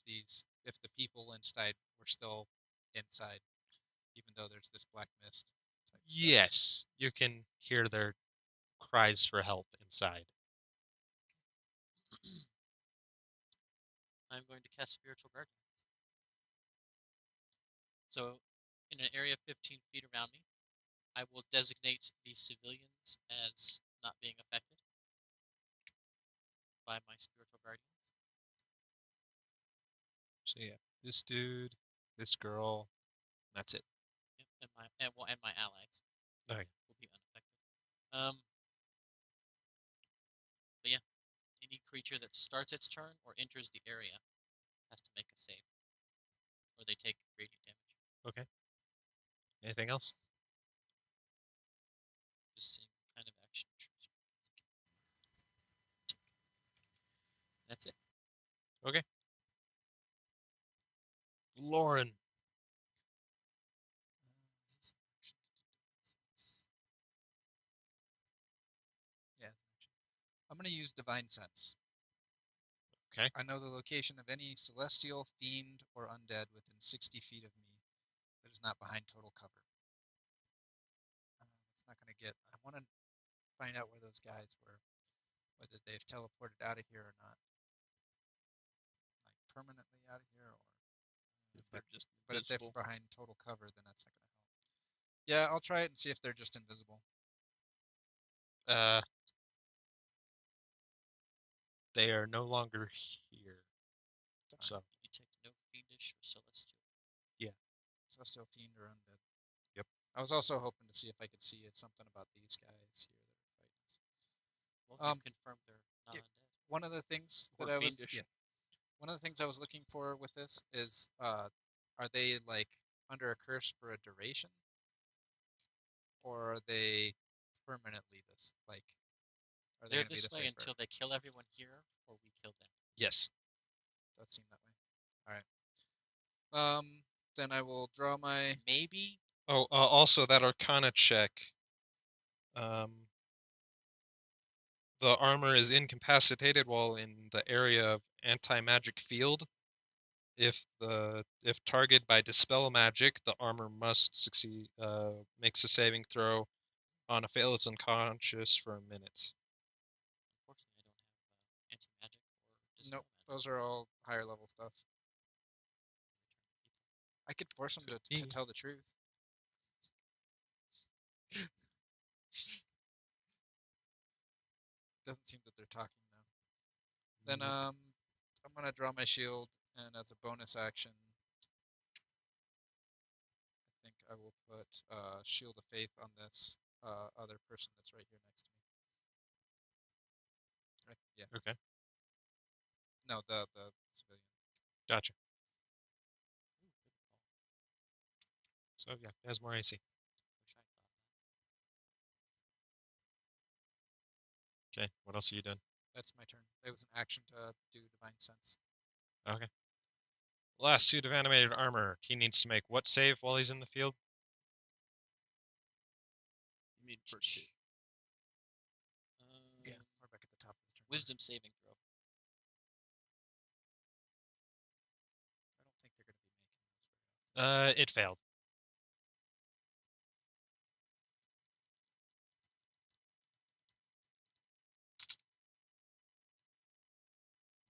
the people inside were still inside, even though there's this black mist. type stuff. Yes, you can hear their cries for help inside. I'm going to cast Spiritual Guardians. So, in an area 15 feet around me, I will designate these civilians as not being affected by my Spiritual Guardians. So yeah, this dude, this girl, that's it. Yep, and my allies Okay. will be unaffected. But yeah, any creature that starts its turn or enters the area has to make a save, or they take radiant damage. Anything else? Just same kind of action. That's it. Lauren. Yeah. I'm going to use Divine Sense. Okay. I know the location of any celestial, fiend, or undead within 60 feet of me that is not behind total cover. It's not going to get. I want to find out where those guys were, whether they've teleported out of here or not. Like permanently out of here, or If they're just but if they're invisible. behind total cover, then that's not going to help. Yeah, I'll try it and see if they're just invisible. They are no longer here. So You take no fiendish or celestial. Celestial, fiend, or undead. Yep. I was also hoping to see if I could see something about these guys here that are fighting us. Well, Um, you've confirmed they're not yeah. undead. one of the things Or that I was fiendish. one of the things I was looking for with this is are they like under a curse for a duration, or are they permanently this like are they They're going to be this this way way until forever? they kill everyone here, or we kill them. Yes. Does seem that way. All right. Then I will draw my. Maybe Oh, also that Arcana check. The armor is incapacitated while in the area of anti-magic field. If targeted by dispel magic, the armor must succeed. Makes a saving throw. On a fail, it's unconscious for a minute. unfortunately I don't have anti-magic or dispel Nope, magic. those are all higher level stuff. I could force them Could to be. tell the truth. Doesn't seem that they're talking now. Then Nope. I'm gonna draw my shield, and as a bonus action, I think I will put Shield of Faith on this other person that's right here next to me. Right? Yeah. Okay. No, the civilian. Gotcha. So yeah, it has more AC. Wish I thought Okay. What else are you doing? That's my turn. It was an action to do Divine Sense. Okay. Last suit of animated armor. He needs to make what save while he's in the field? You mean first suit? Yeah, we're back at the top of the turn. Wisdom saving throw. I don't think they're going to be making those very often. It failed.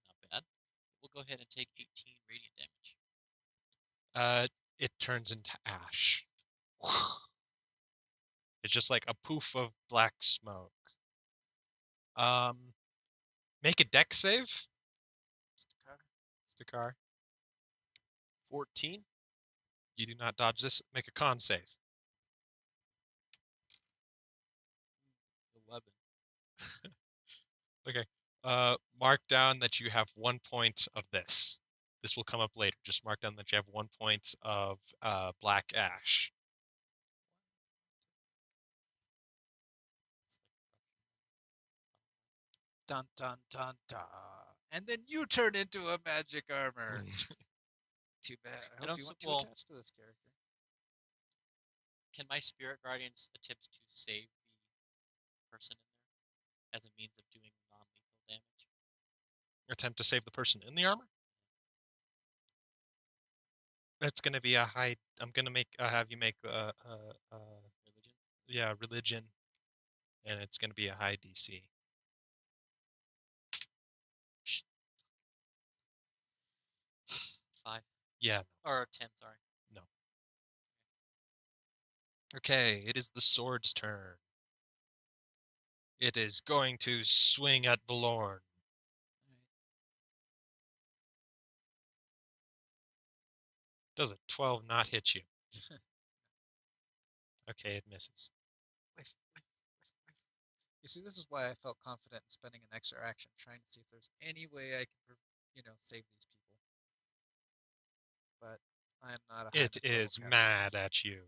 Not bad. We'll go ahead and take 18 radiant damage. It turns into ash. It's just like a poof of black smoke. Make a deck save. Stakar. 14. You do not dodge this. Make a con save. 11. Okay. Mark down that you have 1 point of this. This will come up later. Just mark down that you have 1 point of black ash. Dun dun dun dun. And then you turn into a magic armor. Too bad. I hope don't you s- want to well- attach to this character. Can my spirit guardians attempt to save the person in there as a means of doing non-lethal damage? Attempt to save the person in the armor. That's gonna be a high. I'm gonna make have you make Religion? yeah, religion, and it's gonna be a high DC. 5 Yeah. or 10, sorry. Okay, it is the sword's turn. It is going to swing at Valorn. Does a 12 not hit you? Okay, it misses. You see, this is why I felt confident in spending an extra action trying to see if there's any way I can, save these people. But I am not a high It mental is capacity. mad at you.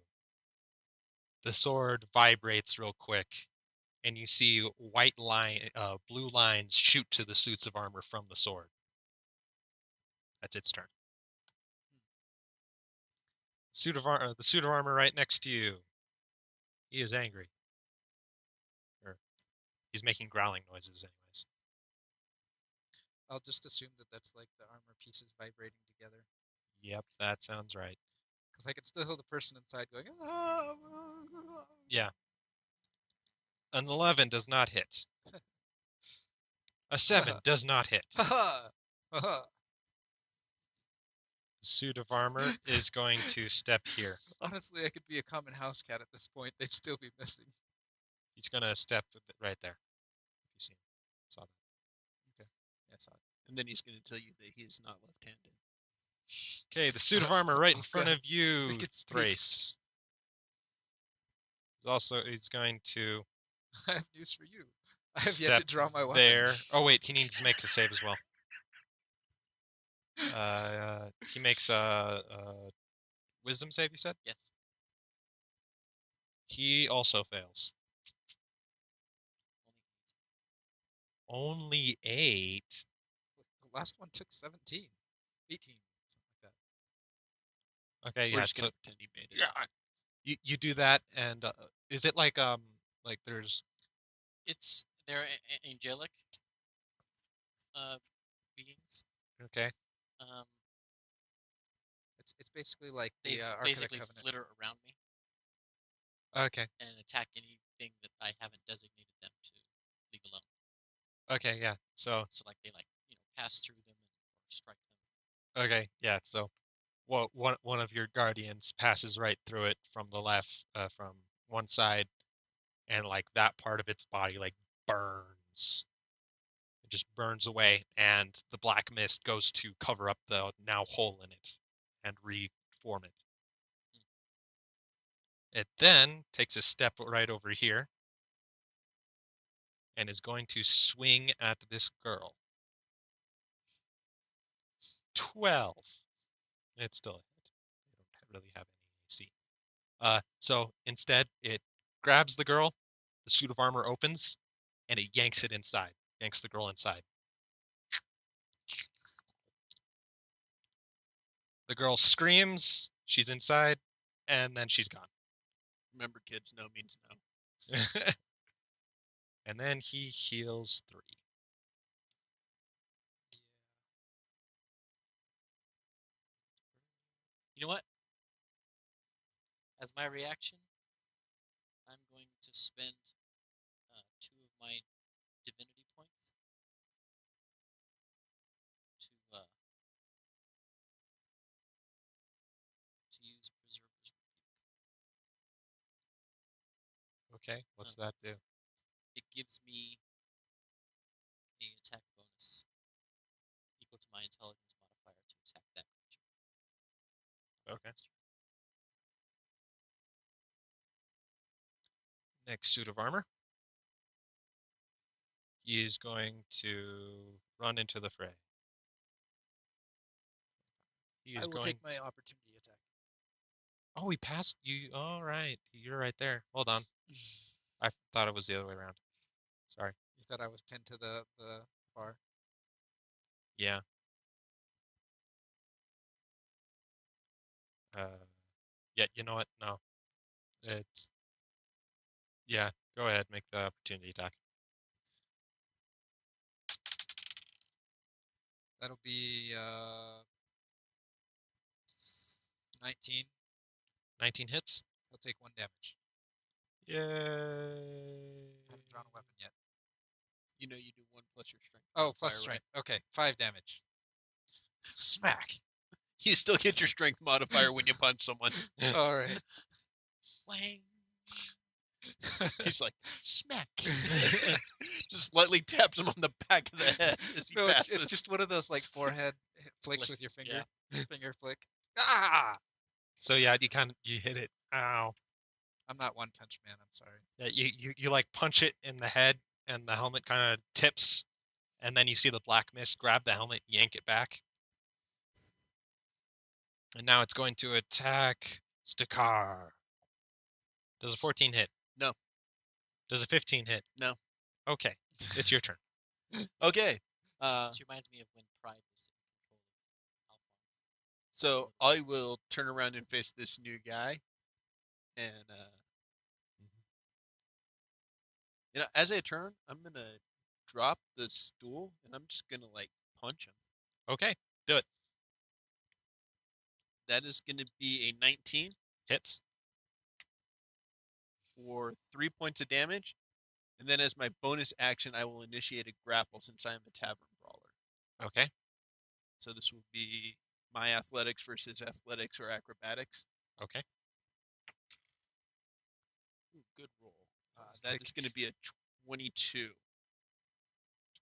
The sword vibrates real quick, and you see blue lines shoot to the suits of armor from the sword. That's its turn. The suit of armor right next to you. He is angry. Or he's making growling noises, anyways. I'll just assume that that's like the armor pieces vibrating together. Yep, that sounds right. Because I can still hear the person inside going, "Ah." Yeah. An 11 does not hit. A 7 does not hit. Ha ha! The suit of armor is going to step here. Honestly, I could be a common house cat at this point. They'd still be missing. He's going to step right there. If you see him. Saw that. Okay. Yeah, I saw it. And then he's going to tell you that he is not left-handed. Okay, the suit of armor right in Oh, front God. of you, Make it speak. Thrace. He's going to... I have news for you. I have yet to step draw my weapon. there. Oh wait, he needs to make a save as well. He makes a wisdom save. You said Yes. he also fails. Only Only 8. The last one took 17. 18. Something like Okay, We're yeah. just So gonna pretend he made it. yeah, you do that, and is it like there's they're angelic beings. okay Um, It's basically like they the Ark of the basically Covenant. flitter around me okay and attack anything that I haven't designated them to leave alone. okay yeah. So So like they pass through them or strike them. okay yeah. So one of your guardians passes right through it from the left, from one side, and like that part of its body like burns. It just burns away, and the black mist goes to cover up the now hole in it and reform it. It then takes a step right over here and is going to swing at this girl. 12. It's still a hit. I don't really have any AC. So instead, it grabs the girl, the suit of armor opens, and it yanks it inside. Yanks the girl inside. The girl screams, she's inside, and then she's gone. Remember, kids, no means no. And then he heals 3. You know what? As my reaction, I'm going to spend 2 of my divinity points to use Preserver's Rebuke. Okay, what's that do? It gives me a attack bonus equal to my intelligence modifier to attack that creature. Okay. Next suit of armor. He is going to run into the fray. He is I will going. take my opportunity attack. Oh, he passed you. All right, you're right there. Hold on. I thought it was the other way around. Sorry. You thought I was pinned to the bar? Yeah. Yeah. You know what? No. It's. Yeah. Go ahead. Make the opportunity attack. That'll be 19. 19 hits. I'll take 1 damage. Yay. I haven't drawn a weapon yet. You know you do 1 plus your strength. Oh, plus modifier, strength. Okay, 5 damage. Smack. You still get your strength modifier when you punch someone. All right. Wang! He's like, smack. Just lightly taps him on the back of the head as he No, passes. it's just one of those like forehead flicks with your Flicks, finger. yeah. Finger flick. Ah! So yeah, you hit it. Ow. I'm not One Punch Man. I'm sorry. Yeah, you like punch it in the head, and the helmet kind of tips, and then you see the black mist grab the helmet, yank it back, and now it's going to attack Stakar. Does a 14 hit? No. Does a 15 hit? No. Okay, it's your turn. Okay. This reminds me of when Pride was in control of Alphonse. So I will turn around and face this new guy, and as I turn, I'm gonna drop the stool, and I'm just gonna like punch him. Okay, do it. That is gonna be a 19 Hits. for 3 points of damage, and then as my bonus action, I will initiate a grapple since I am a tavern brawler. Okay. So this will be my athletics versus athletics or acrobatics. Okay. Ooh, good roll. That is going to be a 22.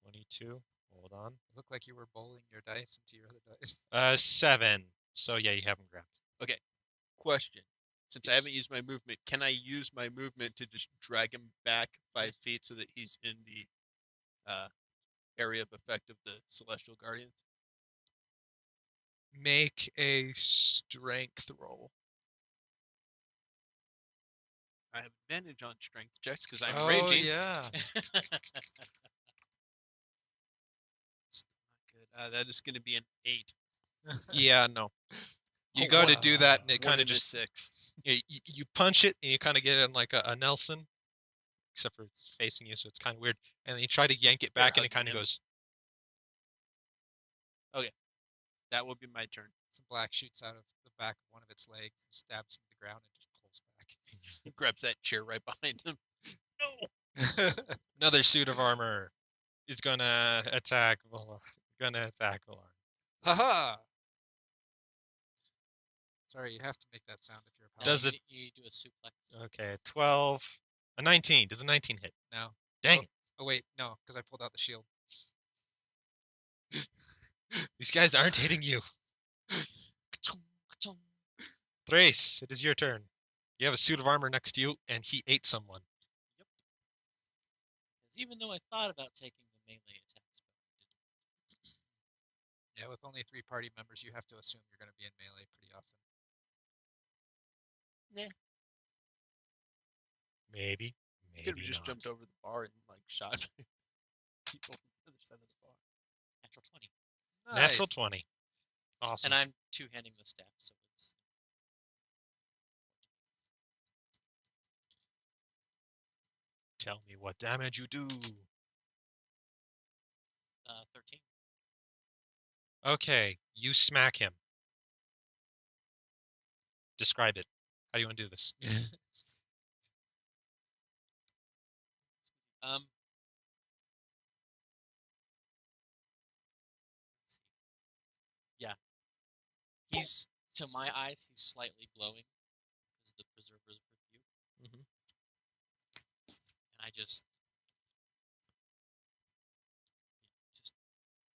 22. Hold on. It looked like you were bowling your dice into your other dice. 7. So yeah, you have him grabbed. Question. Since I haven't used my movement, can I use my movement to just drag him back 5 feet so that he's in the area of effect of the Celestial Guardians. Make a strength roll. I have advantage on strength checks because I'm Oh, raging. yeah. It's not good. That is going to be an 8. Yeah, no. You Oh, go to one- do that, and it One kind of and a just 6. you punch it, and you kind of get it in like a Nelson, except for it's facing you, so it's kind of weird. And then you try to yank it back, and it kind of hugging him. goes. That will be my turn. Some black shoots out of the back of one of its legs, and stabs him to the ground, and just pulls back. Grabs that chair right behind him. No. Another suit of armor is gonna attack. Gonna attack Valor. Haha! Sorry, you have to make that sound if you're a No, paladin. Does it- You do a suplex. Okay, 12, a 19. Does a 19 hit? No. Dang it! Oh wait, no, because I pulled out the shield. These guys aren't hitting you. Thrace, it is your turn. You have a suit of armor next to you, and he ate someone. Because even though I thought about taking the melee attacks, but I didn't. Yeah, with only 3 party members, you have to assume you're going to be in melee pretty often. Maybe. He could have Maybe just not. jumped over the bar and shot people from the other side of the bar. Natural 20. Natural Nice. 20. Awesome. And I'm two-handing the staff, so it's Tell me what damage you do. 13. Okay, you smack him. Describe it. How do you want to do this? Um. Let's see. Yeah. He's, to my eyes, he's slightly glowing because of the preserver's review. Mhm. And I just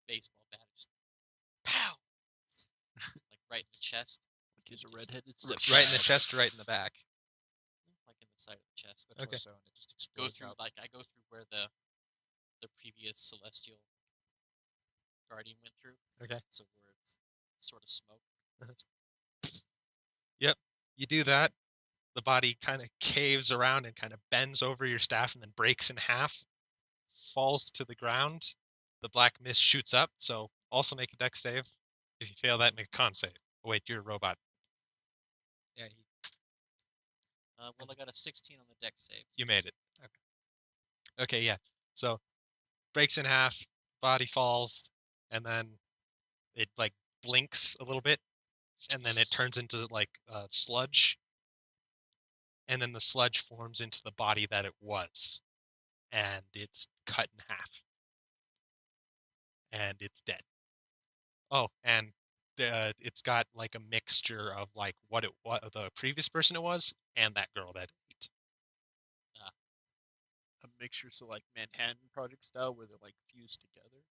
baseball bat, just pow, like right in the chest, Like he's a Just- redheaded Right stepchild. in the chest, right in the back. like in the side of the chest. The Okay. torso, and it just Go explodes through out. like I go through where the previous celestial guardian went through. Okay. So where it's sort of smoke. You do that. The body kind of caves around and kind of bends over your staff and then breaks in half, falls to the ground. The black mist shoots up, so also make a dex save. If you fail that, make a con save. Oh, wait, you're a robot. Yeah, Well, I got a 16 on the deck save. You made it. Okay. Okay, yeah. So breaks in half, body falls, and then it like blinks a little bit, and then it turns into like sludge, and then the sludge forms into the body that it was, and it's cut in half, and it's dead. Oh, and it's got like a mixture of like what the previous person it was and that girl that ate. A mixture, so like Manhattan Project style, where they're like fused together.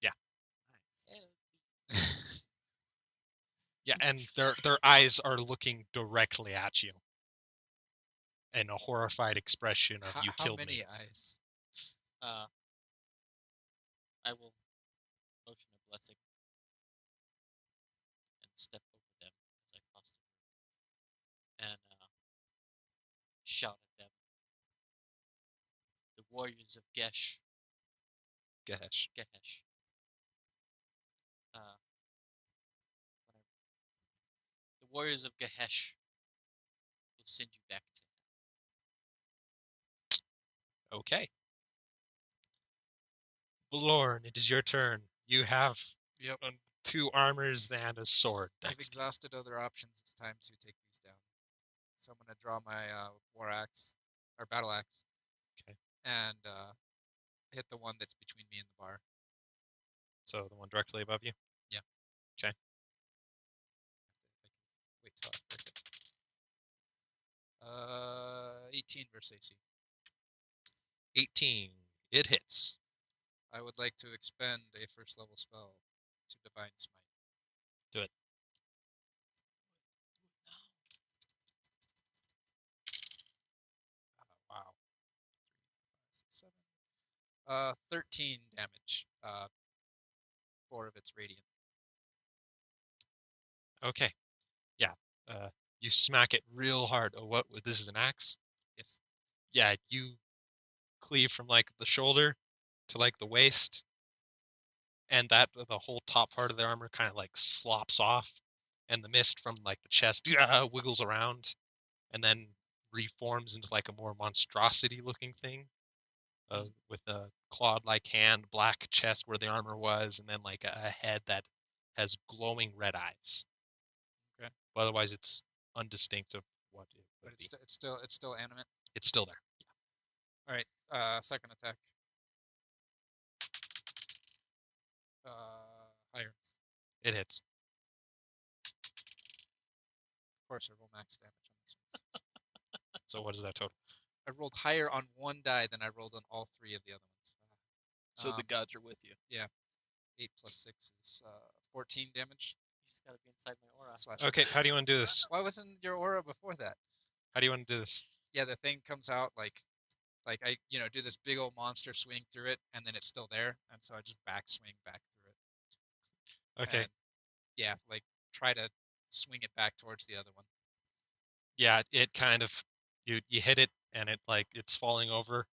Yeah. Nice. Yeah, and their eyes are looking directly at you, and a horrified expression of "You how killed many me." eyes? I will motion a blessing and step over them as I cross the room and shout at them. The warriors of Gehesh. Gehesh. Whatever. The warriors of Gehesh will send you back to him. Okay. Lorne, it is your turn. You have Yep. 2 armors and a sword I've next. exhausted other options. It's time to take these down. So I'm going to draw my war axe, or battle axe. Okay. And hit the one that's between me and the bar. So the one directly above you? Yeah. Okay. Wait till I break it. 18 versus AC. 18. It hits. I would like to expend a first level spell to Divine Smite. Do it. Wow. 3, 5, 6, 7. 13 damage. 4 of its radiant. Okay. Yeah. You smack it real hard. Oh, what? This is an axe? Yes. Yeah, you cleave from like the shoulder to like the waist, and that the whole top part of the armor kind of like slops off, and the mist from like the chest wiggles around, and then reforms into like a more monstrosity looking thing, with a clawed-like hand, black chest where the armor was, and then like a head that has glowing red eyes. Okay. But otherwise, it's undistinct of what it But would be. it's still animate. It's still there. All right. Second attack. Higher. It hits. Of course, I roll max damage on this one. So what is that total? I rolled higher on one die than I rolled on all 3 of the other ones. So the gods are with you. 8 plus 6 is 14 damage. You just gotta be inside my aura. Slash Okay, how do you want to do this? Why wasn't your aura before that? How do you want to do this? Yeah, the thing comes out like I do this big old monster swing through it, and then it's still there, and so I just backswing back through it. Okay. And, yeah, like try to swing it back towards the other one. Yeah, it kind of you hit it and it like it's falling over,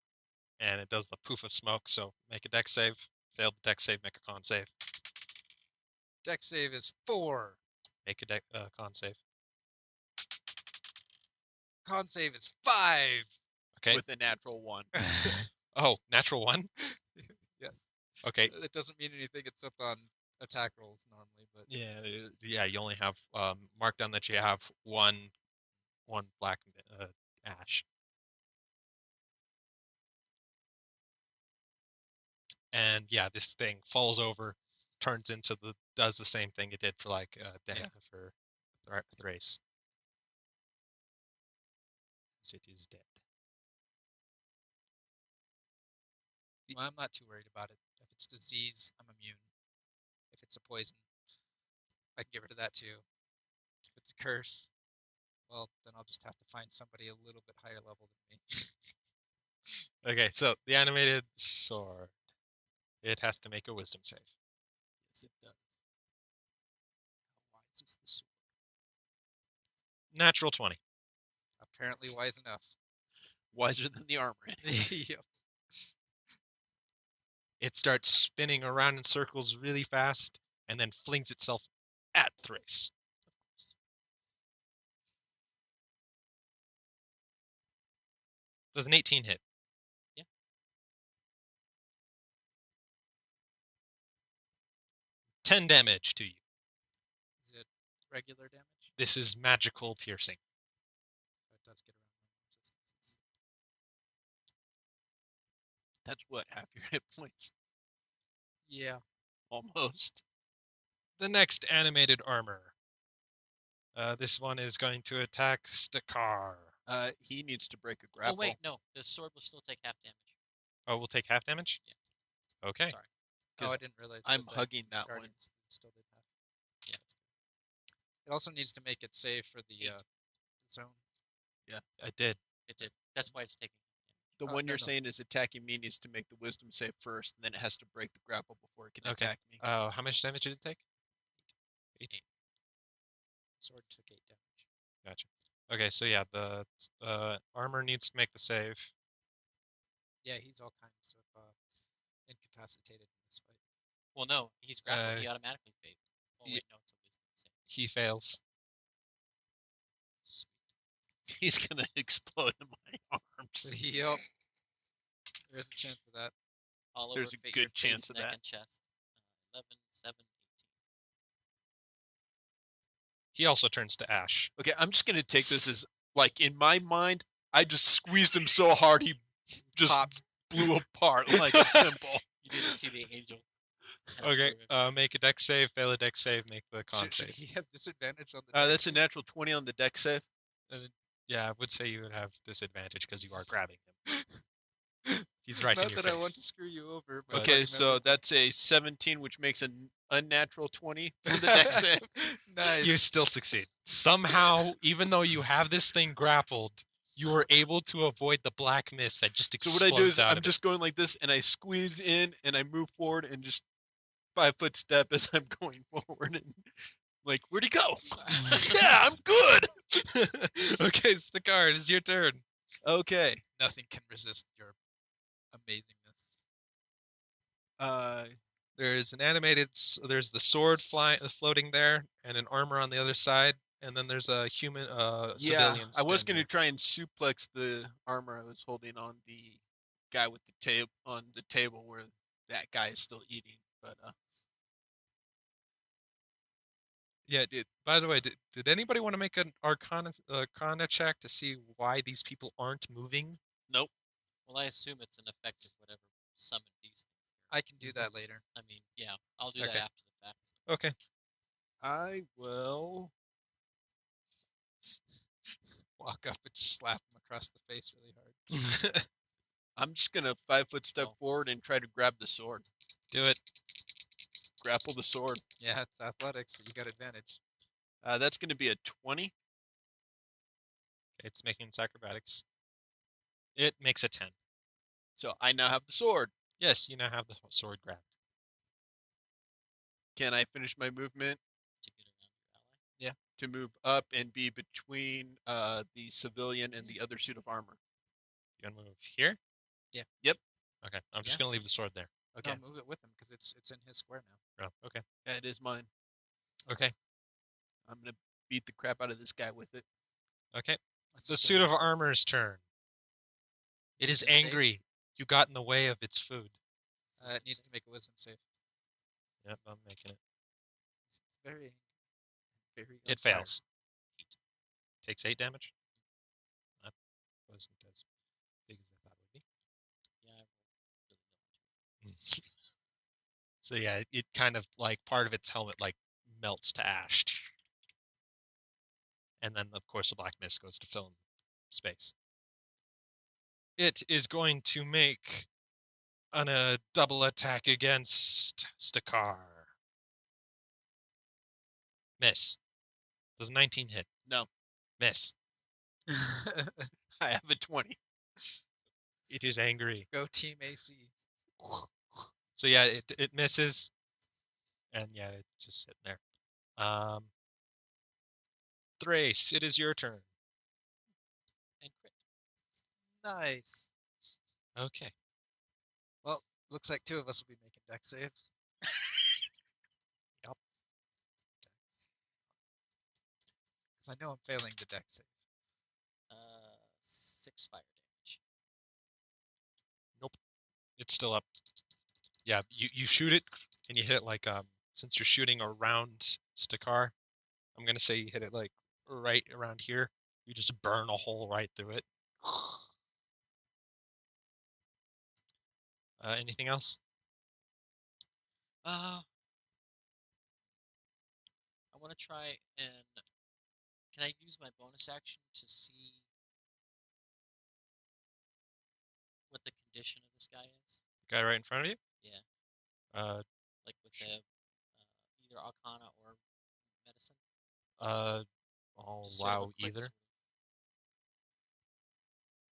and it does the poof of smoke. So make a dex save. Failed the dex save. Make a con save. Dex save is 4. Make a con save. Con save is 5. Okay. With a natural 1. Oh, natural 1. Yes. Okay. It doesn't mean anything except on attack rolls normally, but Yeah. You only have marked down that you have one black ash. And yeah, this thing falls over, turns into does the same thing it did for like for Thrace. It is dead. well, I'm not too worried about it. If it's disease, I'm immune. If it's a poison, I can get rid of that too. If it's a curse, well, then I'll just have to find somebody a little bit higher level than me. Okay, so the animated sword. It has to make a wisdom save. Yes, it does. How wise is the sword? Natural 20. Apparently wise enough. Wiser than the armor. Yep. It starts spinning around in circles really fast, and then flings itself at Thrace. Does an 18 hit? Yeah. 10 damage to you. Is it regular damage? This is magical piercing. It does get around my resistances. That's what, half your hit points? Yeah. Almost. The next animated armor. This one is going to attack Stakar. He needs to break a Oh grapple. wait, no. The sword will still take half damage. Oh, we'll take half damage? Yeah. Okay. Sorry. Oh, 'Cause I didn't realize. I'm that the hugging that one. Guardians still did have. Yeah. It also needs to make it safe for the zone. I did. It did. That's why it's taking. The Oh, one no, you're no. saying is attacking me needs to make the wisdom save first, and then it has to break the grapple before it can Okay. attack me. How much damage did it take? 8. Sword took 8 damage. Gotcha. Okay, so yeah, the armor needs to make the save. Yeah, he's all kinds of incapacitated in this fight. Well, no, he's grappled. Uh, He automatically failed. Oh ye- wait, no, it's a wisdom save. He fails. He's gonna explode in my arms. Yep. There's a chance of that. All There's over a your good face, chance of neck, that. and chest. 11, 7, 18. He also turns to ash. Okay, I'm just gonna take this as like in my mind, I just squeezed him so hard he just Popped. blew apart like a pimple. You didn't see the angel. pass Okay, through it. make a dex save, fail a dex save, make the con Should save. he have disadvantage on the? That's a natural 20 on the deck save. Yeah, I would say you would have disadvantage because you are grabbing him. He's right Not in your that face. I want to screw you over. But Okay, remember- so that's a 17, which makes an unnatural 20 for the deck save. Nice. You still succeed. Somehow, even though you have this thing grappled, You were able to avoid the black mist that just So explodes what I do is out I'm of just going like this, and I squeeze in, and I move forward, and just 5-foot step as I'm going forward, and like, where'd he go? Yeah, I'm good. it. Okay, Stakar, it is your turn. Okay. Nothing can resist your amazingness. There's an animated. There's the sword floating there, and an armor on the other side, and then there's a human, Yeah, civilian. I was standing gonna try and suplex the armor I was holding on the guy with the table where that guy is still eating, but there. Yeah. By the way, did anybody want to make an Arcana check to see why these people aren't moving? nope. Well, I assume it's an effective whatever summon these things. I can do that later. I mean, yeah, I'll do that Okay. after the fact. Okay. I will. Walk up and just slap him across the face really hard. I'm just gonna 5-foot step Oh. forward and try to grab the sword. Do it. Grapple the sword. Yeah, it's athletics, so you got advantage. That's gonna be a 20. It's making its acrobatics. It makes a 10. So I now have the sword. Yes, you now have the sword grabbed. Can I finish my movement To get around your ally. to move up and be between the civilian and the other suit of armor? You gonna move here? Yeah. Yep. Okay, I'm just Yeah. gonna leave the sword there. Okay. No, move it with him because it's in his square now. Oh, okay. Yeah, it is mine. Okay. I'm gonna beat the crap out of this guy with it. Okay. What's The it suit say? of armor's turn. It is Wisdom save? angry. You got in the way of its food. It needs to make a wisdom save. Yep, I'm making it. It's very. It fails. Takes 8 damage. That wasn't as big as I thought it would Yeah, I rolled really be. So yeah, it kind of like part of its helmet like melts to ash. And then of course the black mist goes to fill in space. It is going to make a double attack against Stakar. Miss. Does 19 hit? No, Miss. I have a 20. It is angry. Go Team AC. So yeah, it misses. And yeah, it's just sitting there. Thrace, it is your turn. And crit. Nice. Okay. Well, looks like two of us will be making deck saves. Yep. Because I know I'm failing the deck save. 6 fire damage. It's still up. Yeah, you shoot it and you hit it like since you're shooting around Stakar, I'm gonna say you hit it like right around here. You just burn a hole right through it. Anything else? I want to try and can I use my bonus action to see what the condition of this guy is? The guy right in front of you? Yeah, Uh, like with the either Arcana or medicine. I'll Just sort of a allow quick either. sort of-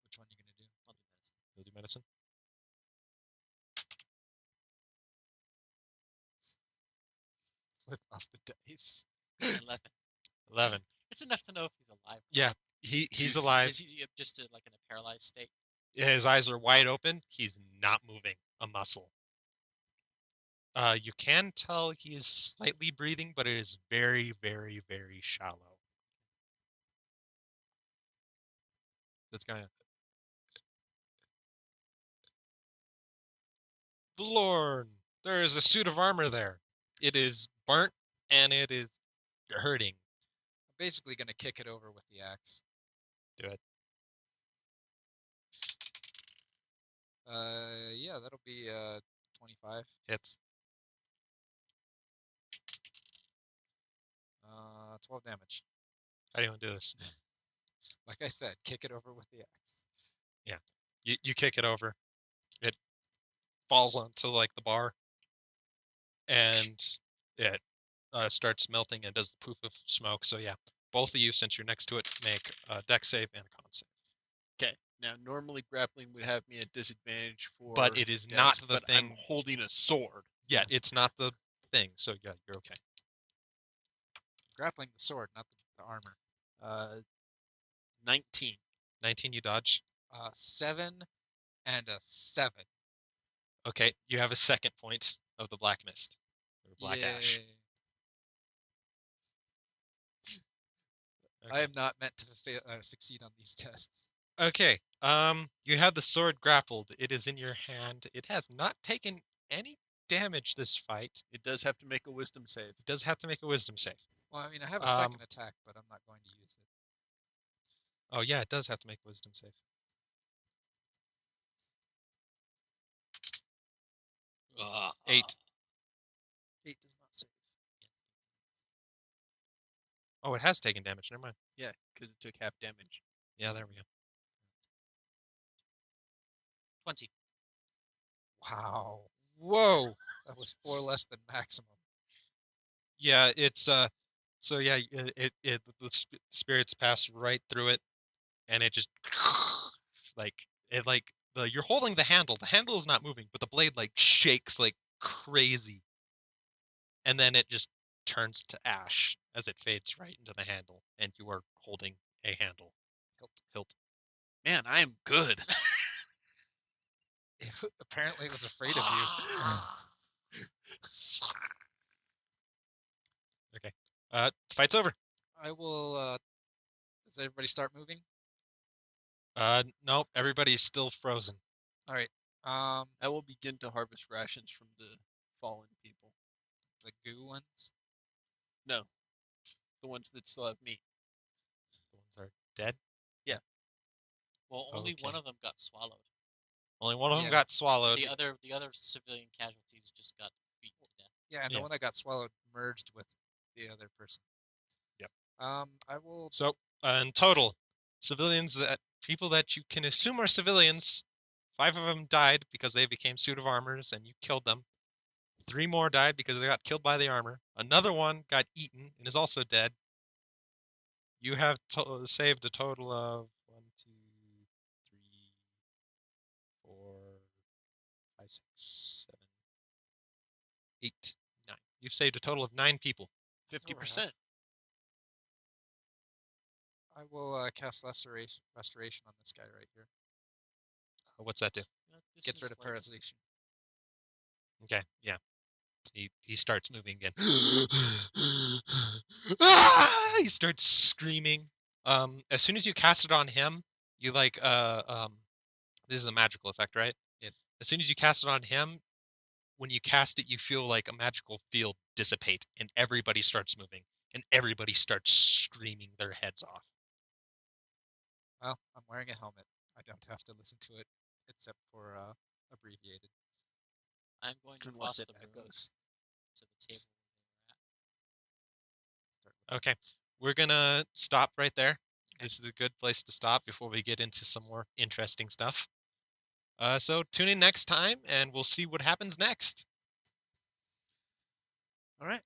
Which one are you going to do? I'll do medicine. You'll do medicine. Flip off the dice. 11. 11. It's enough to know if he's alive. Yeah, he's Is- alive. Is he just like in a paralyzed state? His eyes are wide open. He's not moving a muscle. You can tell he is slightly breathing, but it is very, very, very shallow. That's kind of. Lorne, there is a suit of armor there. It is burnt and it is hurting. I'm basically going to kick it over with the axe. Do it. Yeah, that'll be 25. Hits. 12 damage. How do you want to do this? Like I said, kick it over with the axe. You kick it over. It falls onto like the bar, and it starts melting and does the poof of smoke. So yeah, both of you, since you're next to it, make a deck save and a con save. Okay. Now, normally grappling would have me at disadvantage for. But it is dex, not the but thing. I'm holding a sword. Yeah, it's not the thing. So yeah, you're okay. Grappling the sword, not the armor. 19. 19, you dodge. 7 and a 7. Okay, you have a second point of the black mist. Or black ash. Yay. Okay. I am not meant to succeed on these tests. Okay, you have the sword grappled. It is in your hand. It has not taken any damage this fight. It does have to make a wisdom save. It does have to make a wisdom save. Well, I mean, I have a second attack, but I'm not going to use it. Oh yeah, it does have to make a wisdom save. 8. 8 does not save. Oh, it has taken damage. Never mind. Yeah, because it took half damage. Yeah, there we go. 20. Wow. Whoa. That was 4 less than maximum. Yeah, it's so yeah, the spirits pass right through it, and it just you're holding the handle. The handle is not moving, but the blade like shakes like crazy, and then it just turns to ash as it fades right into the handle, and you are holding a handle. Hilt. Man, I am good. Apparently, it was afraid of you. Okay. Fight's over. I will. Does everybody start moving? Nope. Everybody's still frozen. All right. I will begin to harvest rations from the fallen people. The goo ones. No, the ones that still have meat. The ones that are dead. Well, only Okay. one of them got swallowed. Only one of them Yeah. got swallowed. The other civilian casualties just got beaten to death. Yeah, and Yeah. the one that got swallowed merged with the other person. Yep. I will. So, in total, people that you can assume are civilians, 5 of them died because they became suit of armors and you killed them. 3 more died because they got killed by the armor. Another one got eaten and is also dead. You have saved a total of 1, 2, 3, 4, 5, 6, 7, 8, 9. You've saved a total of 9 people. 50%. I will cast restoration on this guy right here. What's that do? This Gets is rid of like- paralyzation. Okay, yeah. He starts moving again. Ah! He starts screaming. As soon as you cast it on him, you this is a magical effect, right? Yes. As soon as you cast it on him, when you cast it, you feel like a magical field dissipate, and everybody starts moving, and everybody starts screaming their heads off. Well, I'm wearing a helmet. I don't have to listen to it, except for abbreviated. I'm going to Unless toss it the room echoes. to the table. Okay, we're gonna stop right there. This is a good place to stop before we get into some more interesting stuff. So tune in next time, and we'll see what happens next. All right.